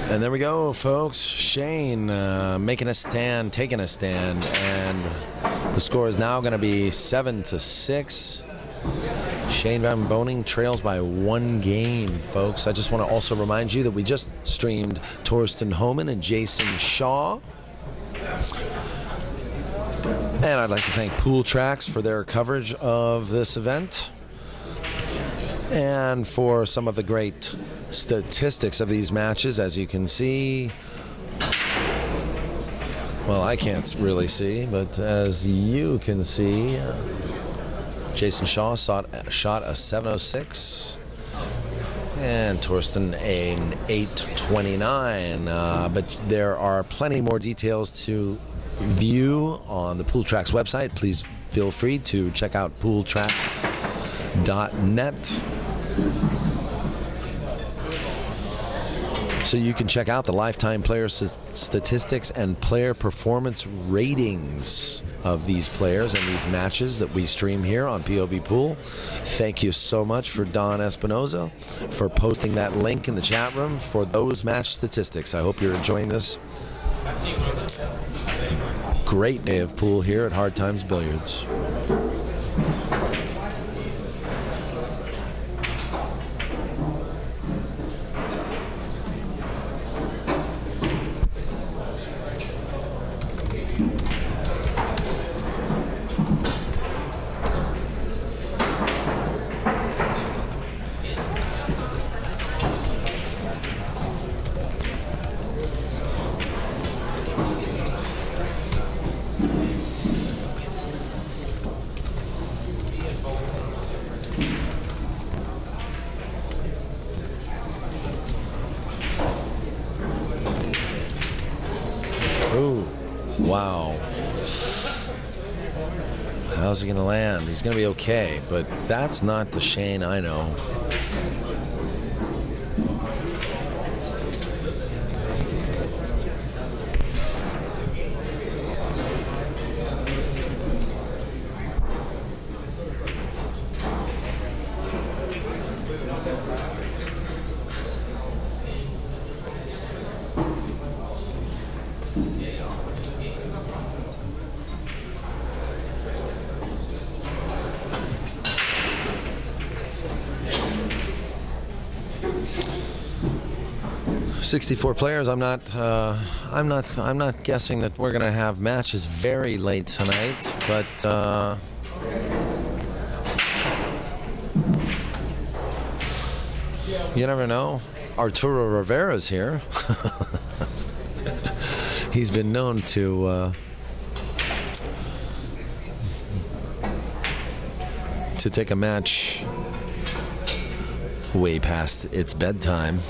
And there we go, folks. Shane making a stand, taking a stand, and the score is now going to be 7-6. Shane VanBoening trails by 1 game, folks. I just want to also remind you that we just streamed Torsten Homan and Jason Shaw. And I'd like to thank Pool Tracks for their coverage of this event and for some of the great statistics of these matches. As you can see, well, I can't really see, but as you can see, Jason Shaw shot a 706 and Torsten an 829. But there are plenty more details to view on the Pool Tracks website, please feel free to check out pooltracks.net. So you can check out the lifetime player statistics and player performance ratings of these players and these matches that we stream here on POVPOOL. Thank you so much for Don Espinoza for posting that link in the chat room for those match statistics. I hope you're enjoying this great day of pool here at Hard Times Billiards. Ooh, wow. How's he going to land? He's going to be okay, but that's not the Shane I know. "64 players. I'm not guessing that we're going to have matches very late tonight, but you never know. Arturo Rivera's here. He's been known to take a match way past its bedtime.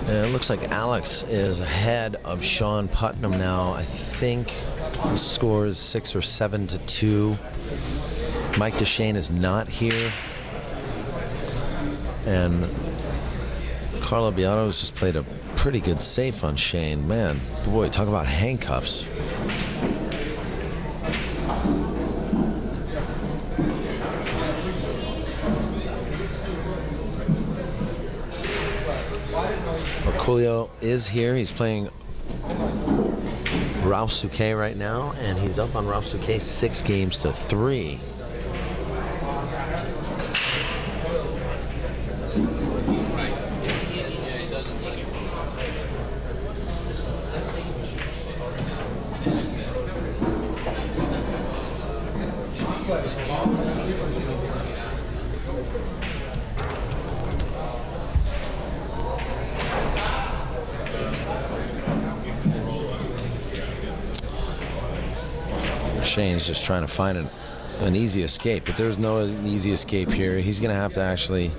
It looks like Alex is ahead of Sean Putnam now. I think the score is 6 or 7-2. Mike DeShane is not here. And Carlo Biado has just played a pretty good safe on Shane. Man, boy, talk about handcuffs. Julio is here. He's playing Ralph Souquet right now, and he's up on Ralph Souquet 6-3. Shane's just trying to find an easy escape, but there's no easy escape here. He's going to have to actually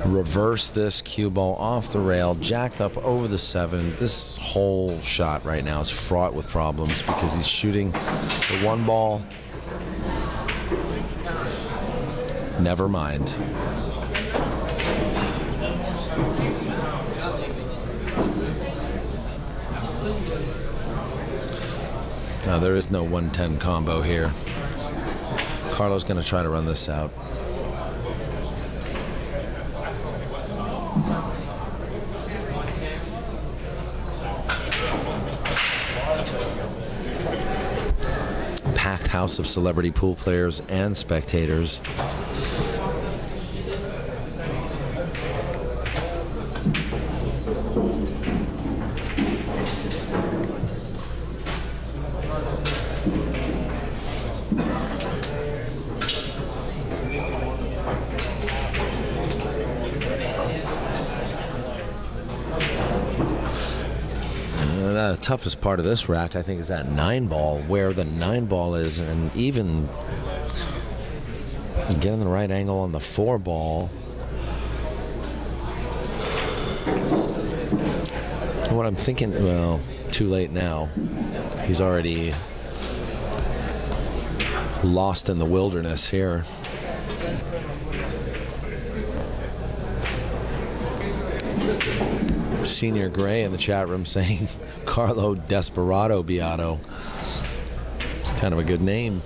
reverse this cue ball off the rail, jacked up over the 7. This whole shot right now is fraught with problems because he's shooting the one ball. Never mind. Now, there is no 110 combo here. Carlo's going to try to run this out. Packed house of celebrity pool players and spectators. toughest part of this rack, I think, is that 9-ball, where the 9-ball is, and even getting the right angle on the 4-ball. What I'm thinking, well, too late now. He's already lost in the wilderness here. Senior Gray in the chat room saying Carlo Desperado Biado. It's kind of a good name.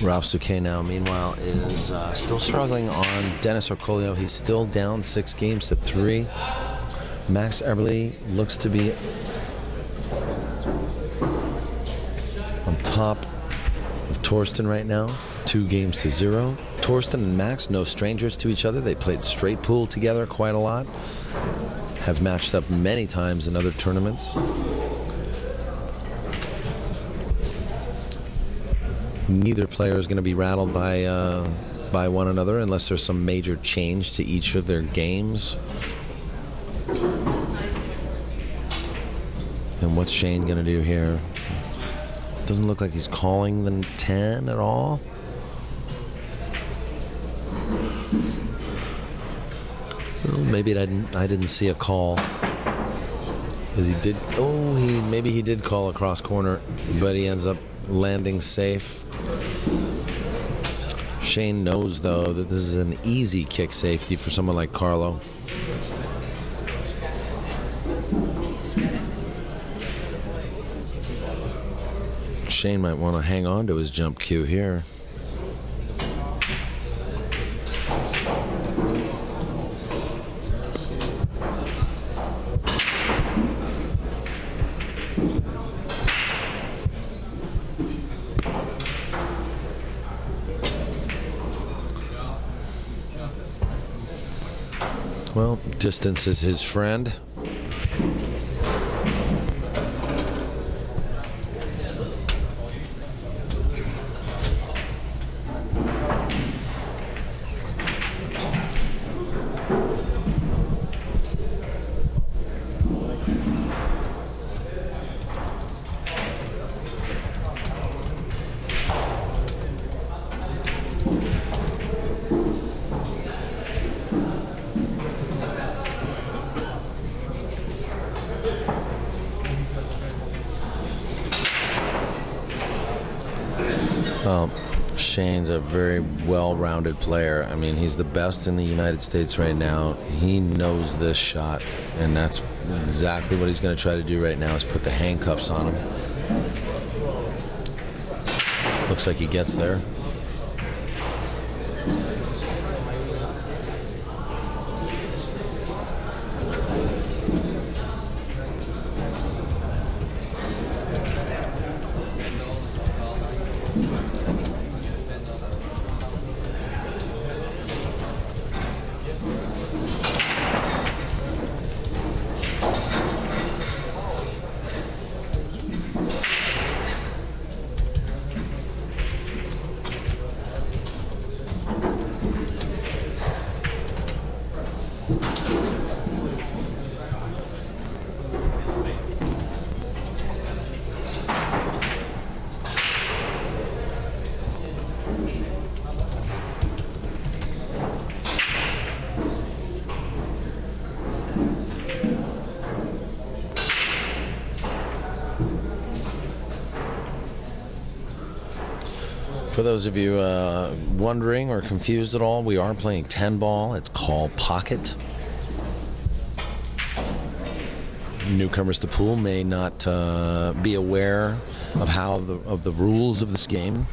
Ralph Souquet now, meanwhile, is still struggling on Dennis Orcolio. He's still down 6 games to 3. Max Eberle looks to be on top of Torsten right now, 2 games to 0. Torsten and Max, no strangers to each other. They played straight pool together quite a lot. Have matched up many times in other tournaments. Neither player is going to be rattled by one another unless there's some major change to each of their games. And what's Shane going to do here? Doesn't look like he's calling the 10 at all. Well, maybe I didn't see a call. As he did. Oh, maybe he did call across corner, but he ends up landing safe. Shane knows, though, that this is an easy kick safety for someone like Carlo. Shane might want to hang on to his jump cue here. Well, distance is his friend. Shane's a very well-rounded player. I mean, he's the best in the United States right now. He knows this shot, and that's exactly what he's going to try to do right now, is put the handcuffs on him. Looks like he gets there. For those of you wondering or confused at all, we are playing 10 ball. It's called pocket. newcomers to pool may not be aware of the rules of this game.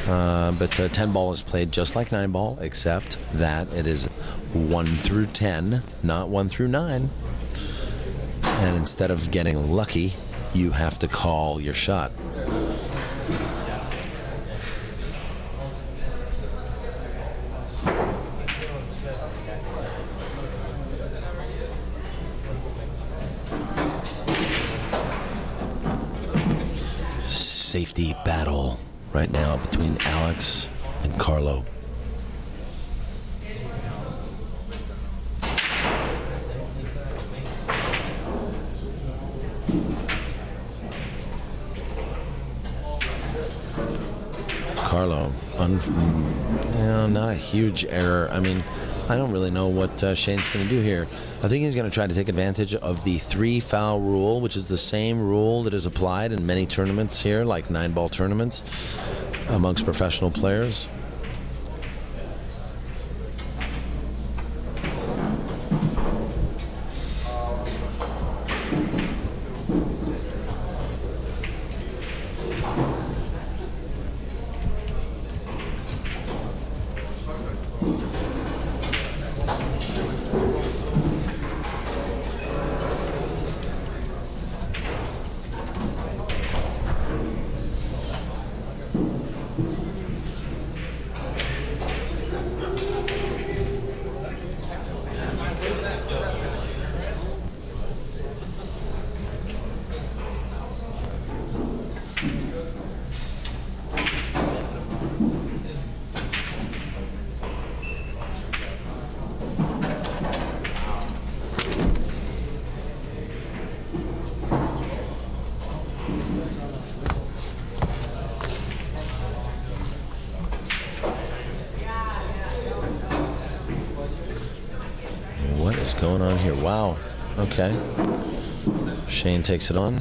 But 10 ball is played just like 9 ball, except that it is 1 through 10, not 1 through 9. And instead of getting lucky, you have to call your shot. Safety battle right now between Alex and Carlo. Carlo, not a huge error. I mean, I don't really know what Shane's going to do here. I think he's going to try to take advantage of the 3-foul rule, which is the same rule that is applied in many tournaments here, like 9-ball tournaments, amongst professional players. What is going on here? Wow. Okay. Shane takes it on.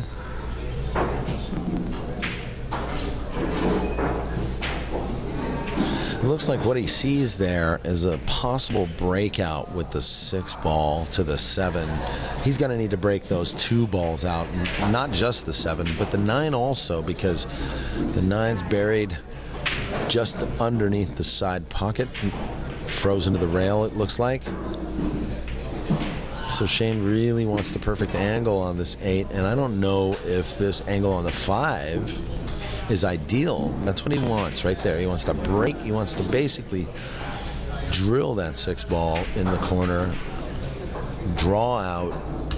It looks like what he sees there is a possible breakout with the 6 ball to the 7. He's going to need to break those 2 balls out, not just the 7, but the 9 also, because the 9's buried just underneath the side pocket, frozen to the rail, it looks like. So Shane really wants the perfect angle on this 8, and I don't know if this angle on the 5 is ideal. That's what he wants right there. He wants to break. He wants to basically drill that 6 ball in the corner, draw out,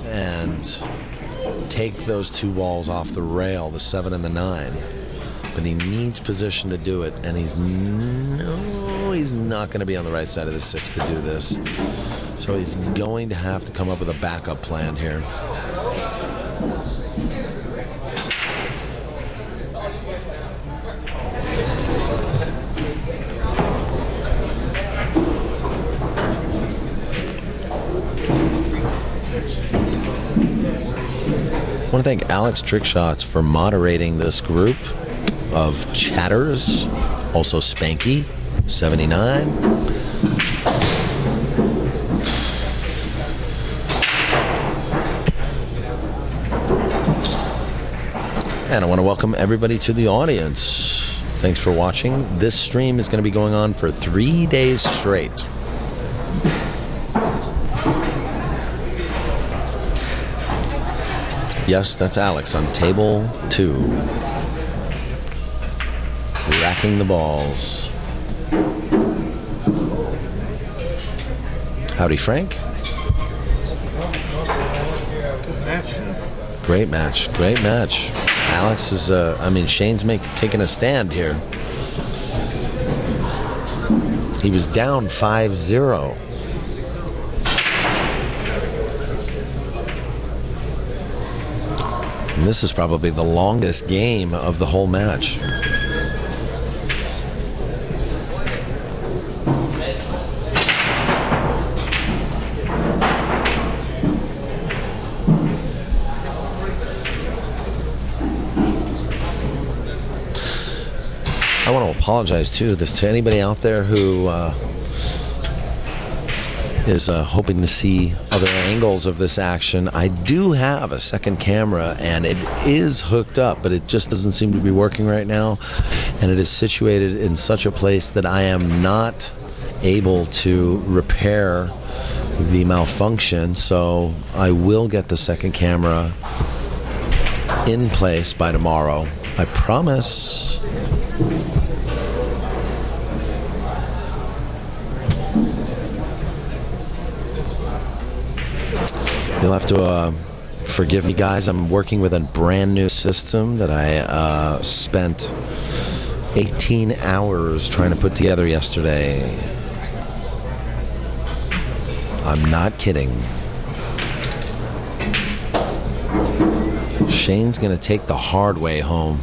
and take those 2 balls off the rail, the 7 and the 9. But he needs position to do it, and he's not going to be on the right side of the 6 to do this. So he's going to have to come up with a backup plan here. I want to thank Alex Trickshots for moderating this group of chatters. Also Spanky, 79. And I want to welcome everybody to the audience. Thanks for watching. This stream is going to be going on for 3 days straight. Yes, that's Alex on table 2. Racking the balls. Howdy, Frank. Great match. Great match. Alex is, Shane's taking a stand here. He was down 5-0. And this is probably the longest game of the whole match. I want to apologize too to anybody out there who is hoping to see other angles of this action. I do have a second camera, and it is hooked up, but it just doesn't seem to be working right now. And it is situated in such a place that I am not able to repair the malfunction, so I will get the second camera in place by tomorrow. I promise. You'll have to forgive me, guys. I'm working with a brand new system that I spent 18 hours trying to put together yesterday. I'm not kidding. Shane's gonna take the hard way home.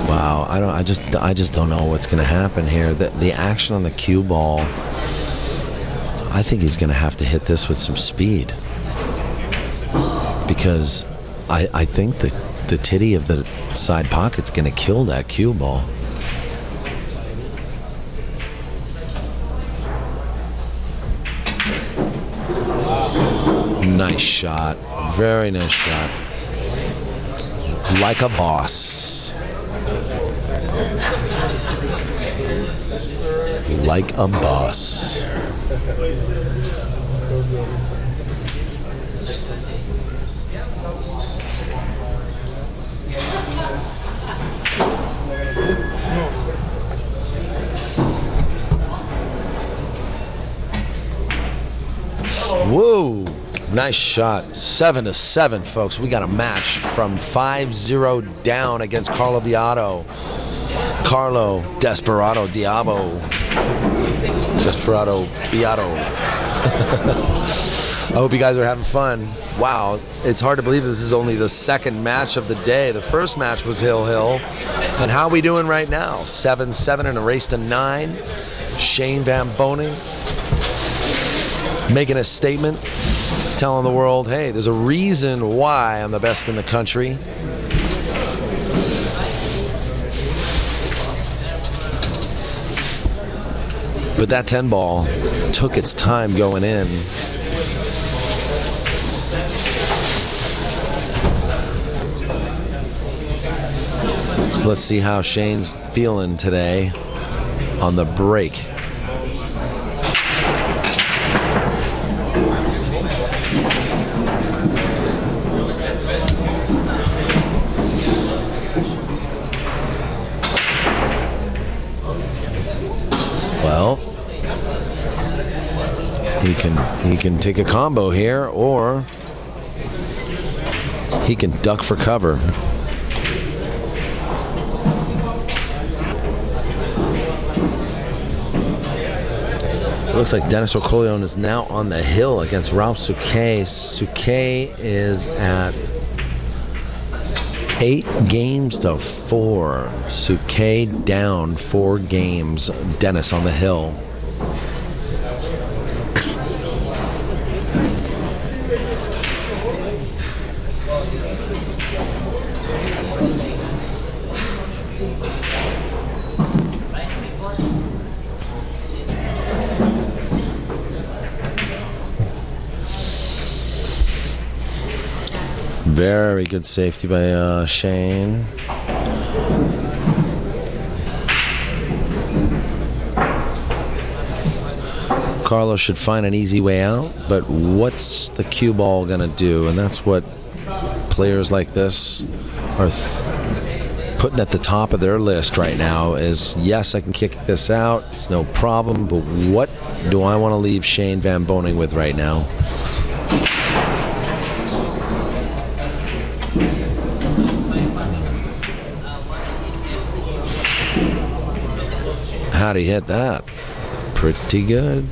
Wow, I just don't know what's gonna happen here. The action on the cue ball, I think he's going to have to hit this with some speed, because I think the titty of the side pocket's going to kill that cue ball. Nice shot. Very nice shot. Like a boss. Like a boss. Whoa, nice shot. 7-7, folks. We got a match from 5-0 down against Carlo Biado. Carlo Desperado Diabo. Desperado Biado. I hope you guys are having fun. Wow, it's hard to believe this is only the second match of the day. The first match was Hill. And how are we doing right now? 7-7 in a race to 9. Shane VanBoening making a statement, telling the world, hey, there's a reason why I'm the best in the country. But that 10 ball took its time going in. So let's see how Shane's feeling today on the break. Well, he can take a combo here, or he can duck for cover. It looks like Dennis Okoleon is now on the hill against Ralph Souquet. Souquet is at 8 games to 4. Souquet down 4 games. Dennis on the hill. Very good safety by Shane. Carlo should find an easy way out, but what's the cue ball going to do? And that's what players like this are putting at the top of their list right now is, yes, I can kick this out. It's no problem, but what do I want to leave Shane VanBoening with right now? How'd he hit that? Pretty good.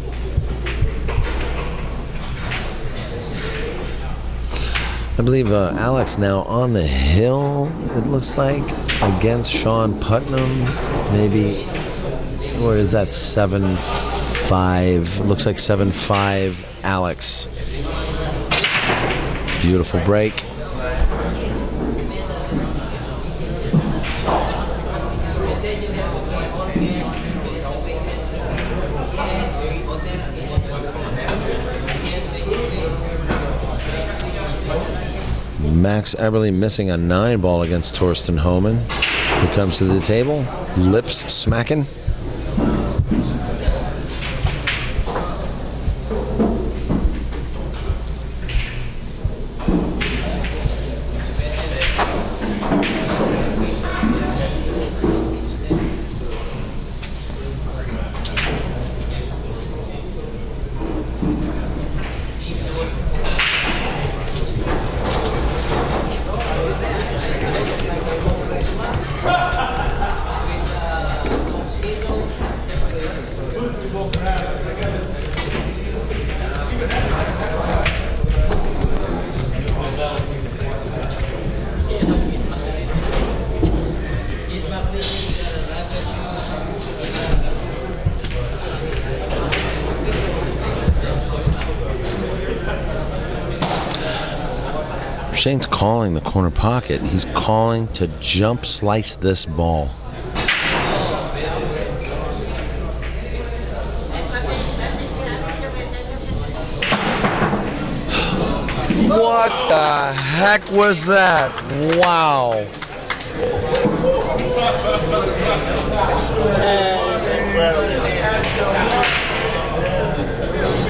I believe Alex now on the hill, it looks like, against Sean Putnam. Maybe, or is that 7-5? Looks like 7-5 Alex. Beautiful break. Max Eberle missing a 9-ball against Torsten Homan, who comes to the table, lips smacking. Shane's calling the corner pocket. He's calling to jump slice this ball. What the heck was that? Wow.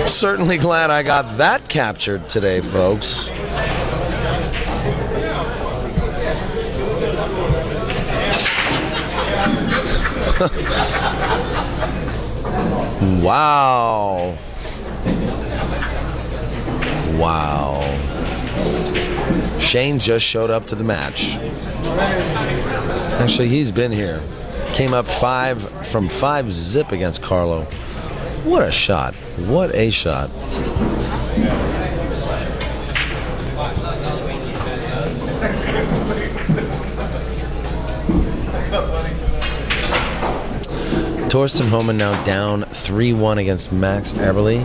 Certainly glad I got that captured today, folks. Wow. Wow. Shane just showed up to the match. Actually, he's been here. Came up from 5-zip against Carlo. What a shot. What a shot. Torsten Homan now down 3-1 against Max Eberle.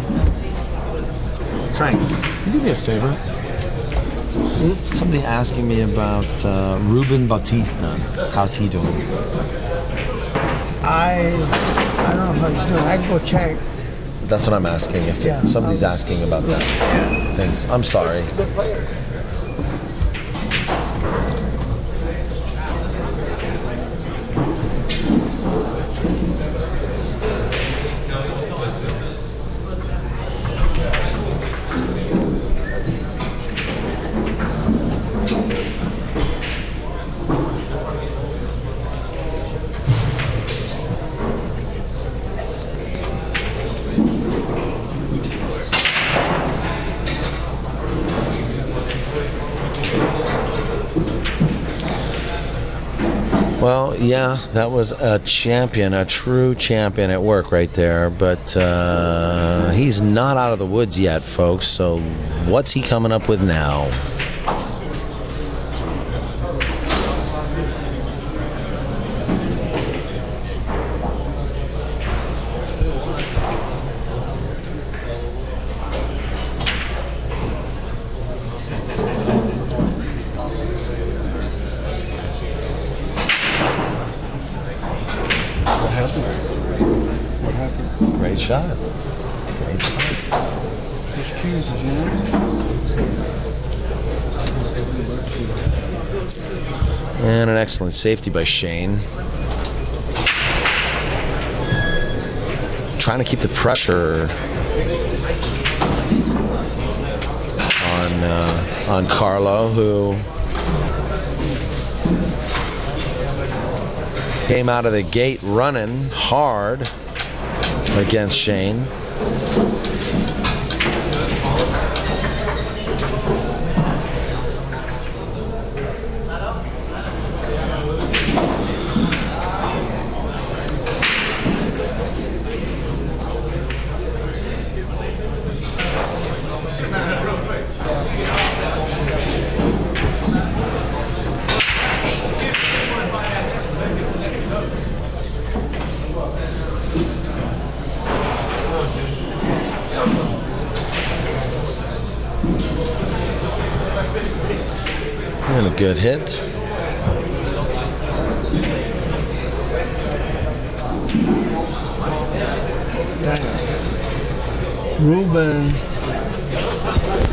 Frank, can you do me a favor? Somebody asking me about Ruben Bautista. How's he doing? I don't know how he's doing. I can go check. That's what I'm asking. If somebody's asking about that. Yeah. Thanks. I'm sorry. Good player. Well, yeah, that was a champion, a true champion at work right there. But he's not out of the woods yet, folks. So what's he coming up with now? Great shot. Great shot. Just chooses, you know. And an excellent safety by Shane. Trying to keep the pressure on Carlo, who came out of the gate running hard against Shane. good hit.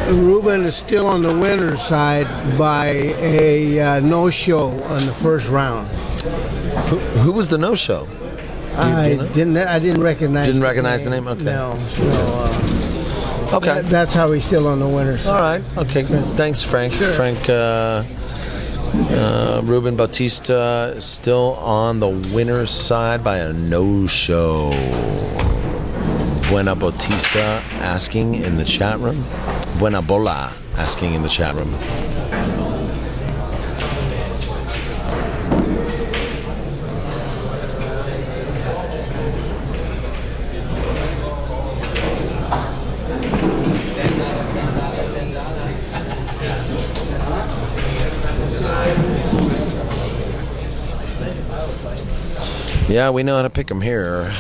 Ruben is still on the winner's side by a no-show on the first round. Who was the no-show? I didn't recognize. Didn't recognize the name. Okay. No. Okay. That's how he's still on the winner's side. All right. Okay. Great. Thanks, Frank. Sure. Frank. Ruben Bautista still on the winner's side by a no-show. Buena Bautista asking in the chat room. Buena Bola asking in the chat room. Yeah, we know how to pick them here.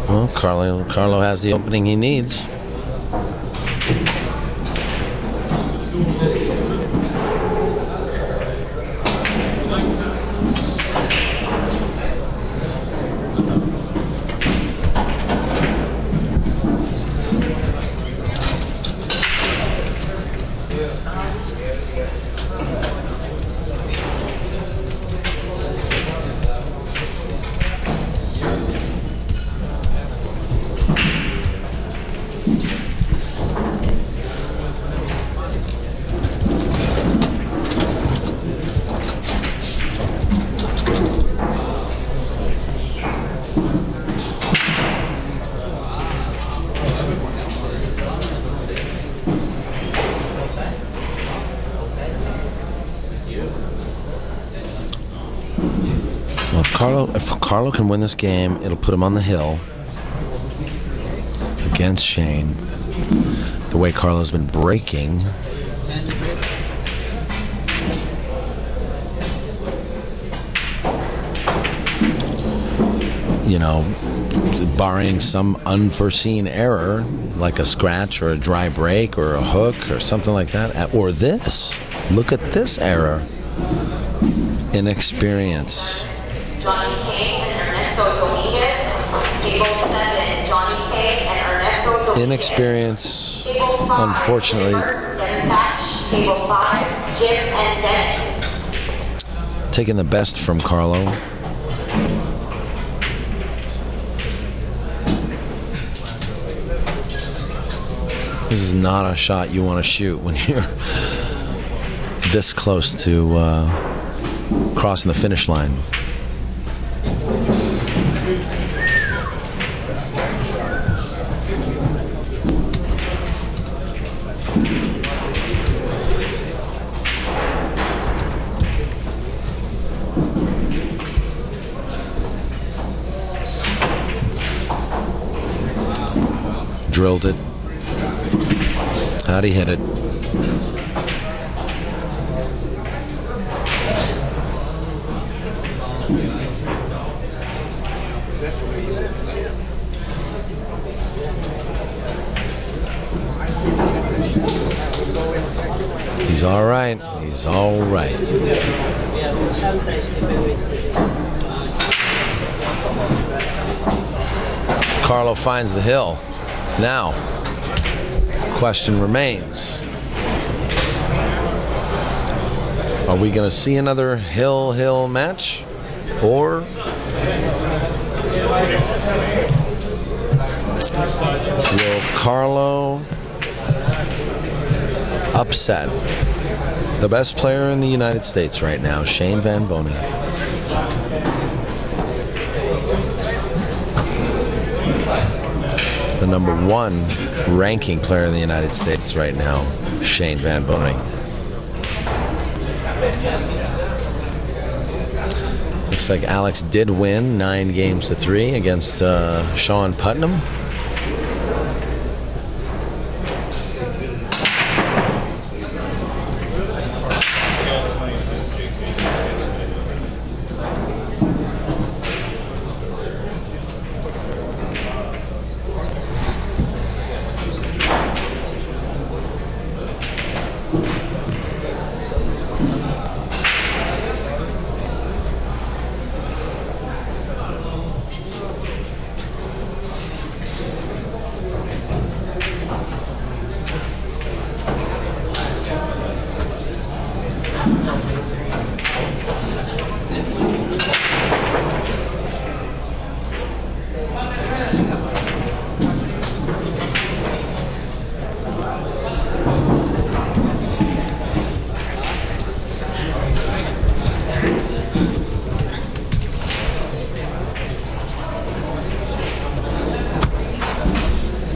Well, Carlo has the opening he needs. If Carlo can win this game, it'll put him on the hill against Shane. The way Carlo's been breaking. You know, barring some unforeseen error, like a scratch or a dry break or a hook or something like that. Or this. Look at this error. Inexperience. Johnny K and Ernesto Dominguez. Table 7, Johnny K and Ernesto Dominguez. Inexperience, Table 5, unfortunately. Dennis Hatch. Table 5, Jim and Dennis. Taking the best from Carlo. This is not a shot you want to shoot when you're this close to crossing the finish line. Drilled it. How'd he hit it? He's all right. He's all right. Carlo finds the hill. Now, question remains. Are we going to see another hill match? Or will Carlo upset the best player in the United States right now, Shane VanBoening. The number 1 ranking player in the United States right now, Shane VanBoening. Looks like Alex did win 9 games to 3 against Sean Putnam.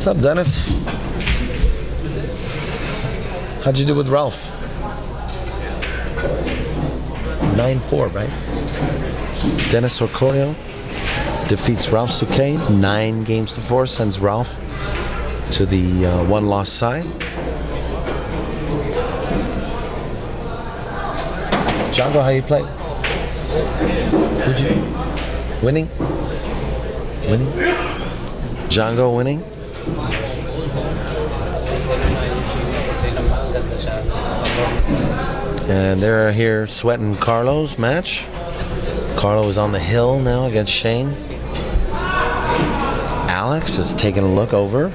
What's up, Dennis? How'd you do with Ralph? 9-4, right? Dennis Orcorio defeats Ralph Souquet 9 games to 4, sends Ralph to the 1-loss side. Django, how you play? Who'd you? Winning? Winning? Django winning? And they're here sweating Carlo's match. Carlo is on the hill now against Shane. Alex is taking a look over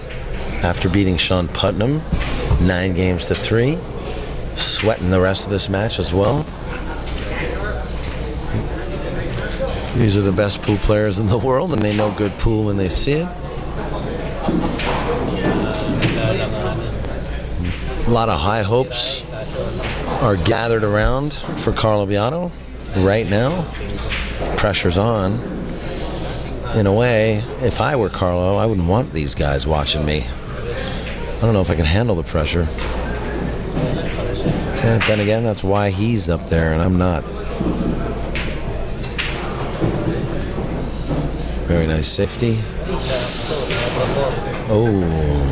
after beating Sean Putnam 9 games to 3. Sweating the rest of this match as well. These are the best pool players in the world, and they know good pool when they see it. A lot of high hopes are gathered around for Carlo Biado right now. Pressure's on. In a way, if I were Carlo, I wouldn't want these guys watching me. I don't know if I can handle the pressure. And then again, that's why he's up there and I'm not. Very nice safety. Oh.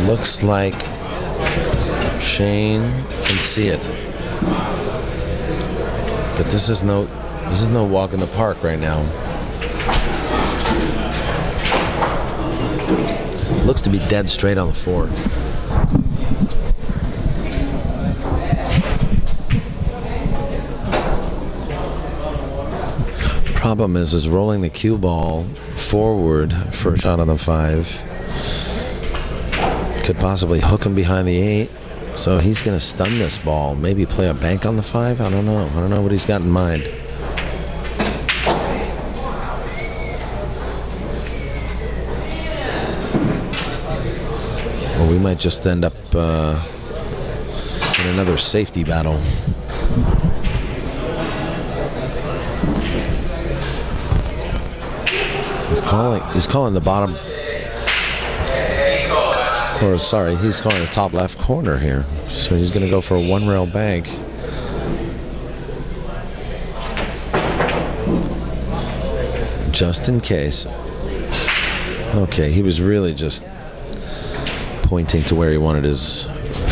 Looks like Shane can see it. But this is no walk in the park right now. Looks to be dead straight on the 4. Problem is rolling the cue ball forward for a shot on the 5 could possibly hook him behind the 8. So he's going to stun this ball. Maybe play a bank on the 5. I don't know. I don't know what he's got in mind. Or we might just end up in another safety battle. He's calling the bottom. Or sorry, he's calling the top left corner here. So he's going to go for a 1-rail bank. Just in case. Okay, he was really just pointing to where he wanted his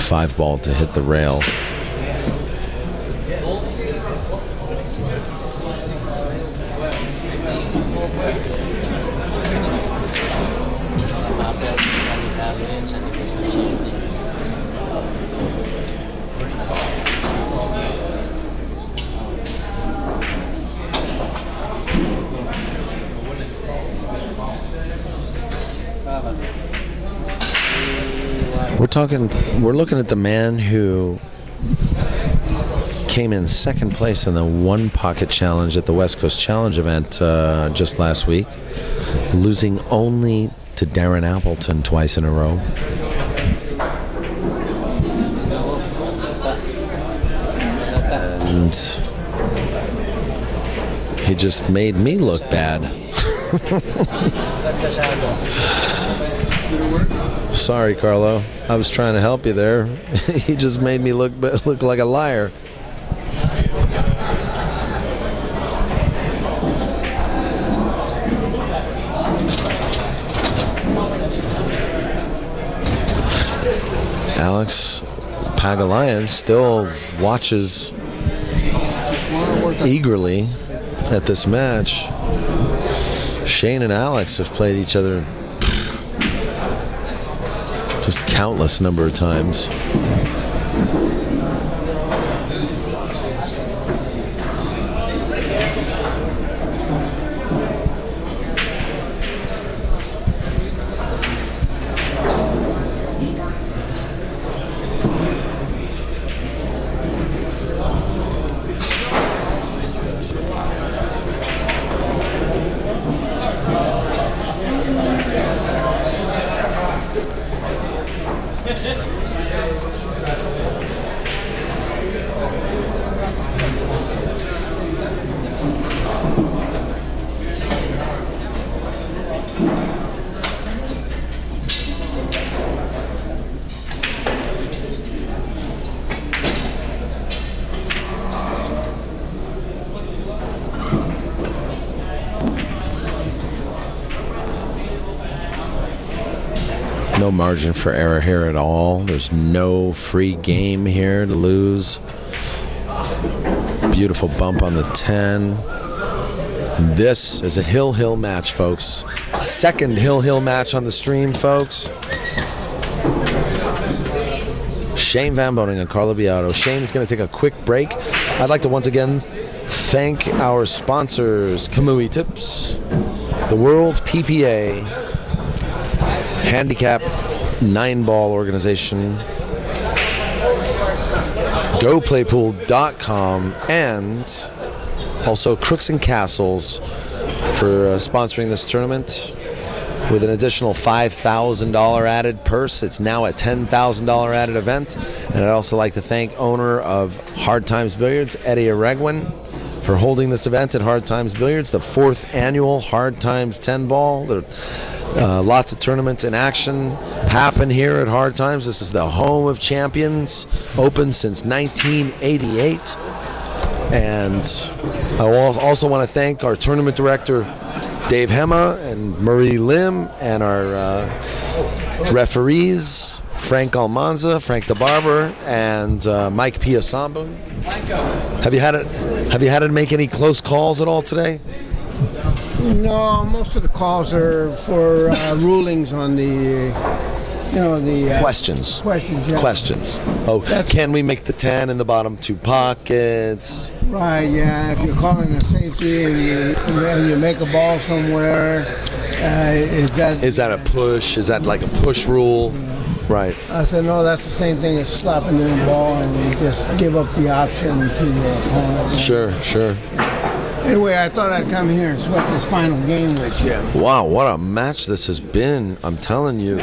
5 ball to hit the rail. We're looking at the man who came in 2nd place in the 1-pocket challenge at the West Coast Challenge event just last week, losing only to Darren Appleton twice in a row. And he just made me look bad. Sorry, Carlo. I was trying to help you there. He just made me look like a liar. Alex Pagulayan still watches eagerly at this match. Shane and Alex have played each other just countless number of times. No margin for error here at all. There's no free game here to lose. Beautiful bump on the 10. And this is a Hill match, folks. Second Hill match on the stream, folks. Shane VanBoening and Carlo Biado. Shane is going to take a quick break. I'd like to once again thank our sponsors, Kamui Tips, the World PPA, Handicap 9-ball organization, GoPlayPool.com, and also Crooks and Castles for sponsoring this tournament with an additional $5,000 added purse. It's now a $10,000 added event. And I'd also like to thank owner of Hard Times Billiards, Eddie Aregwin, for holding this event at Hard Times Billiards, the 4th annual Hard Times 10-ball. Lots of tournaments in action happen here at Hard Times. This is the home of champions, open since 1988. And I also want to thank our tournament director, Dave Hema, and Marie Lim, and our referees, Frank Almanza, Frank the Barber, and Mike Piasambu. Have you had to make any close calls at all today? No, most of the calls are for rulings on the questions. Yeah. Questions. Oh, can we make the 10 in the bottom 2 pockets? Right, yeah. If you're calling a safety and you make a ball somewhere, is that a push? Is that like a push rule? Right. I said, no, that's the same thing as slapping in the ball, and you just give up the option to the opponent. Sure. Anyway, I thought I'd come here and sweat this final game with you. Wow, what a match this has been. I'm telling you.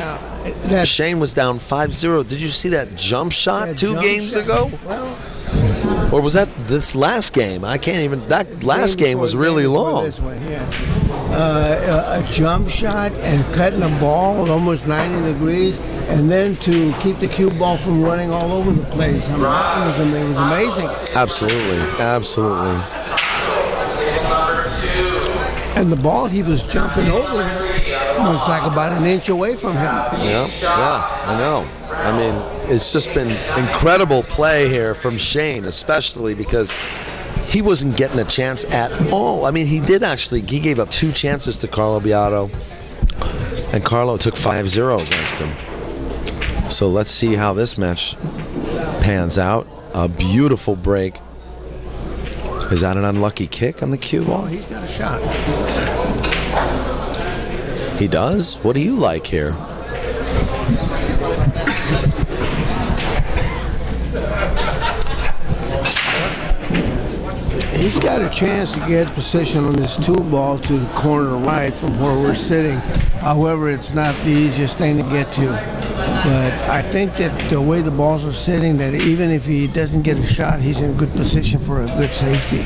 Shane was down 5-0. Did you see that jump shot 2 games ago? Well, or was that this last game? I can't even. That last game was really long. This one, yeah. A jump shot and cutting the ball at almost 90 degrees, and then to keep the cue ball from running all over the place. I mean, it was amazing. Absolutely. And the ball he was jumping over was like about an inch away from him. Yeah, I know. I mean, it's just been incredible play here from Shane, especially because he wasn't getting a chance at all. I mean, he gave up 2 chances to Carlo Biado, and Carlo took 5-0 against him. So let's see how this match pans out. A beautiful break. Is that an unlucky kick on the cue ball? Oh, he's got a shot. He does? What do you like here? He's got a chance to get position on this 2 ball to the corner right from where we're sitting. However, it's not the easiest thing to get to. But I think that the way the balls are sitting, that even if he doesn't get a shot, he's in good position for a good safety.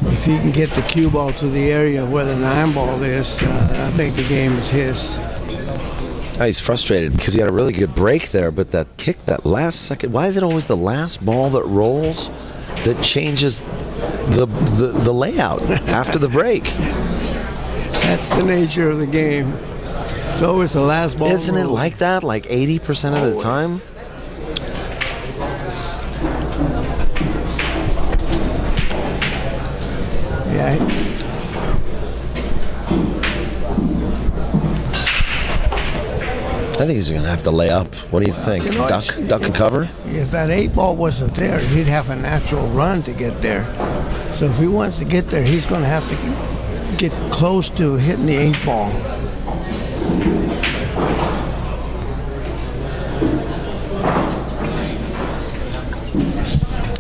If he can get the cue ball to the area where the 9 ball is, I think the game is his. Oh, he's frustrated because he had a really good break there, but that kick, that last second, why is it always the last ball that rolls that changes the layout after the break? That's the nature of the game. It's always the last ball. Isn't it like that, like 80% of the time? Yeah. I think he's going to have to lay up. What do you think? You know, duck and cover? If that 8 ball wasn't there, he'd have a natural run to get there. So if he wants to get there, he's going to have to get close to hitting the 8 ball.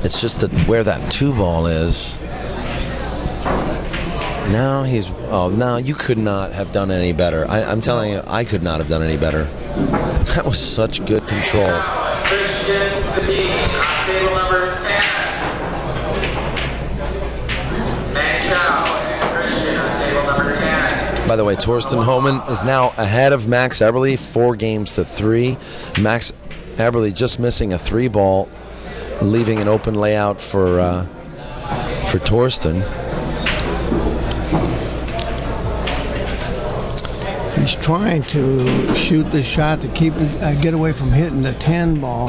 It's just that where that 2 ball is. Now he's... Oh, no, you could not have done any better. I'm telling you, I could not have done any better. That was such good control. Christian to be on table number 10. Manchow and Christian on table number 10. By the way, Torsten Homan is now ahead of Max Eberle, 4 games to 3. Max Eberle just missing a 3 ball, leaving an open layout for Torsten. He's trying to shoot the shot to keep get away from hitting the 10 ball.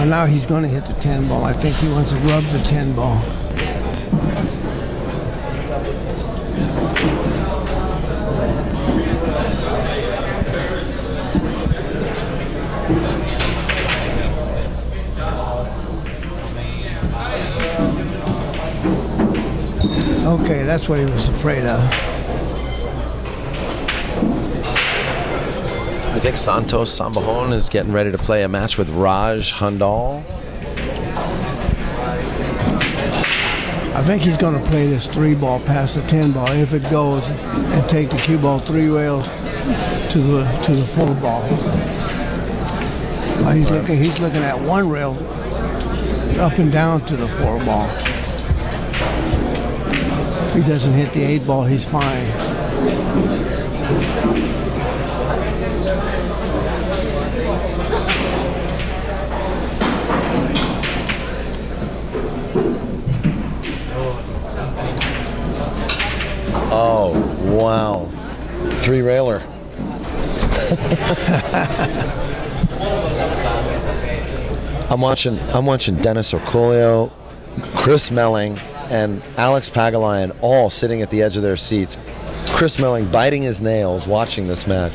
Now he's going to hit the 10 ball. I think he wants to rub the 10 ball. Okay, that's what he was afraid of. I think Santos Sambahon is getting ready to play a match with Raj Hundal. I think he's going to play this 3 ball past the 10 ball if it goes, and take the cue ball 3 rails to the 4 ball. He's looking at 1 rail up and down to the 4 ball. If he doesn't hit the 8 ball, he's fine. Oh, wow. 3 railer. I'm watching Dennis Orcolio, Chris Melling, and Alex Pagalayan all sitting at the edge of their seats. Chris Melling biting his nails watching this match.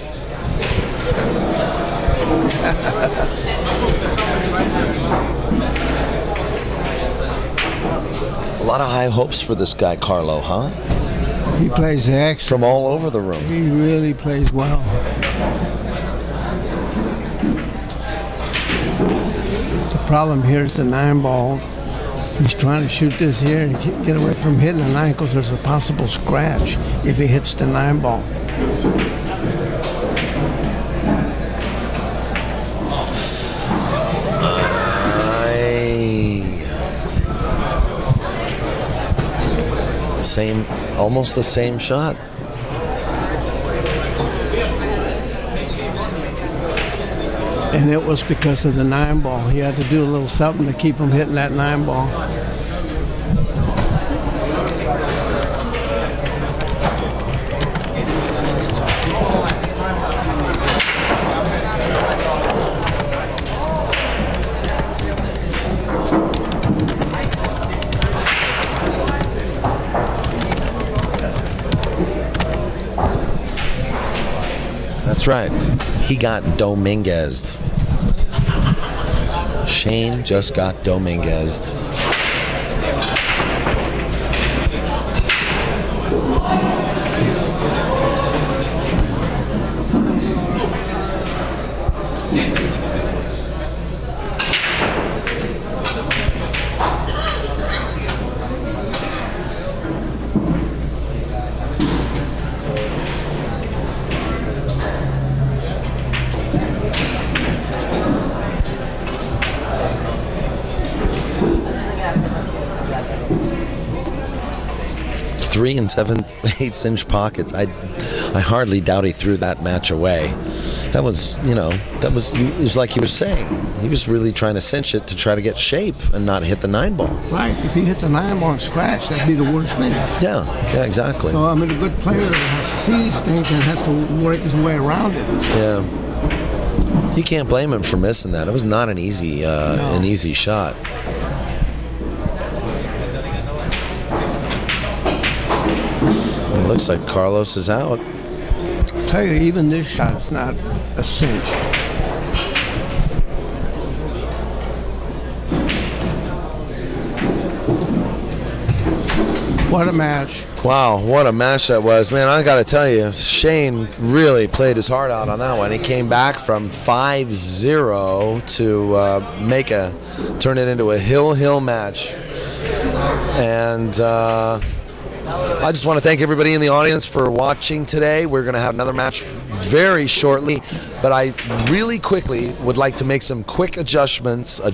A lot of high hopes for this guy, Carlo, huh? He plays excellent. From all over the room. He really plays well. The problem here is the 9 balls. He's trying to shoot this here and get away from hitting the 9 because there's a possible scratch if he hits the 9 ball. Almost the same shot. And it was because of the 9 ball. He had to do a little something to keep him hitting that 9 ball. That's right. He got Dominguez'd. Shane just got Dominguez'd. 3 7/8 inch pockets. I hardly doubt he threw that match away. That was, it was like he was saying. He was really trying to cinch it to try to get shape and not hit the 9 ball. Right. If he hit the 9 ball and scratch, that'd be the worst thing. Yeah, exactly. So, I mean, a good player has to see these things and has to work his way around it. Yeah. You can't blame him for missing that. It was not an easy shot. It looks like Carlos is out. I tell you, even this shot is not a cinch. What a match. Wow, what a match that was. Man, I got to tell you, Shane really played his heart out on that one. He came back from 5-0 to turn it into a hill match. And I just want to thank everybody in the audience for watching today. We're going to have another match very shortly, but I really quickly would like to make some quick adjustments to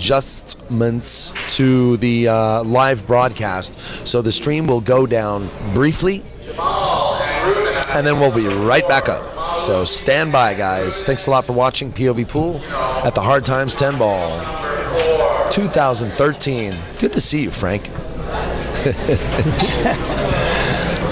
the live broadcast. So the stream will go down briefly, and then we'll be right back up. So stand by, guys. Thanks a lot for watching POV Pool at the Hard Times 10 Ball 2013. Good to see you, Frank.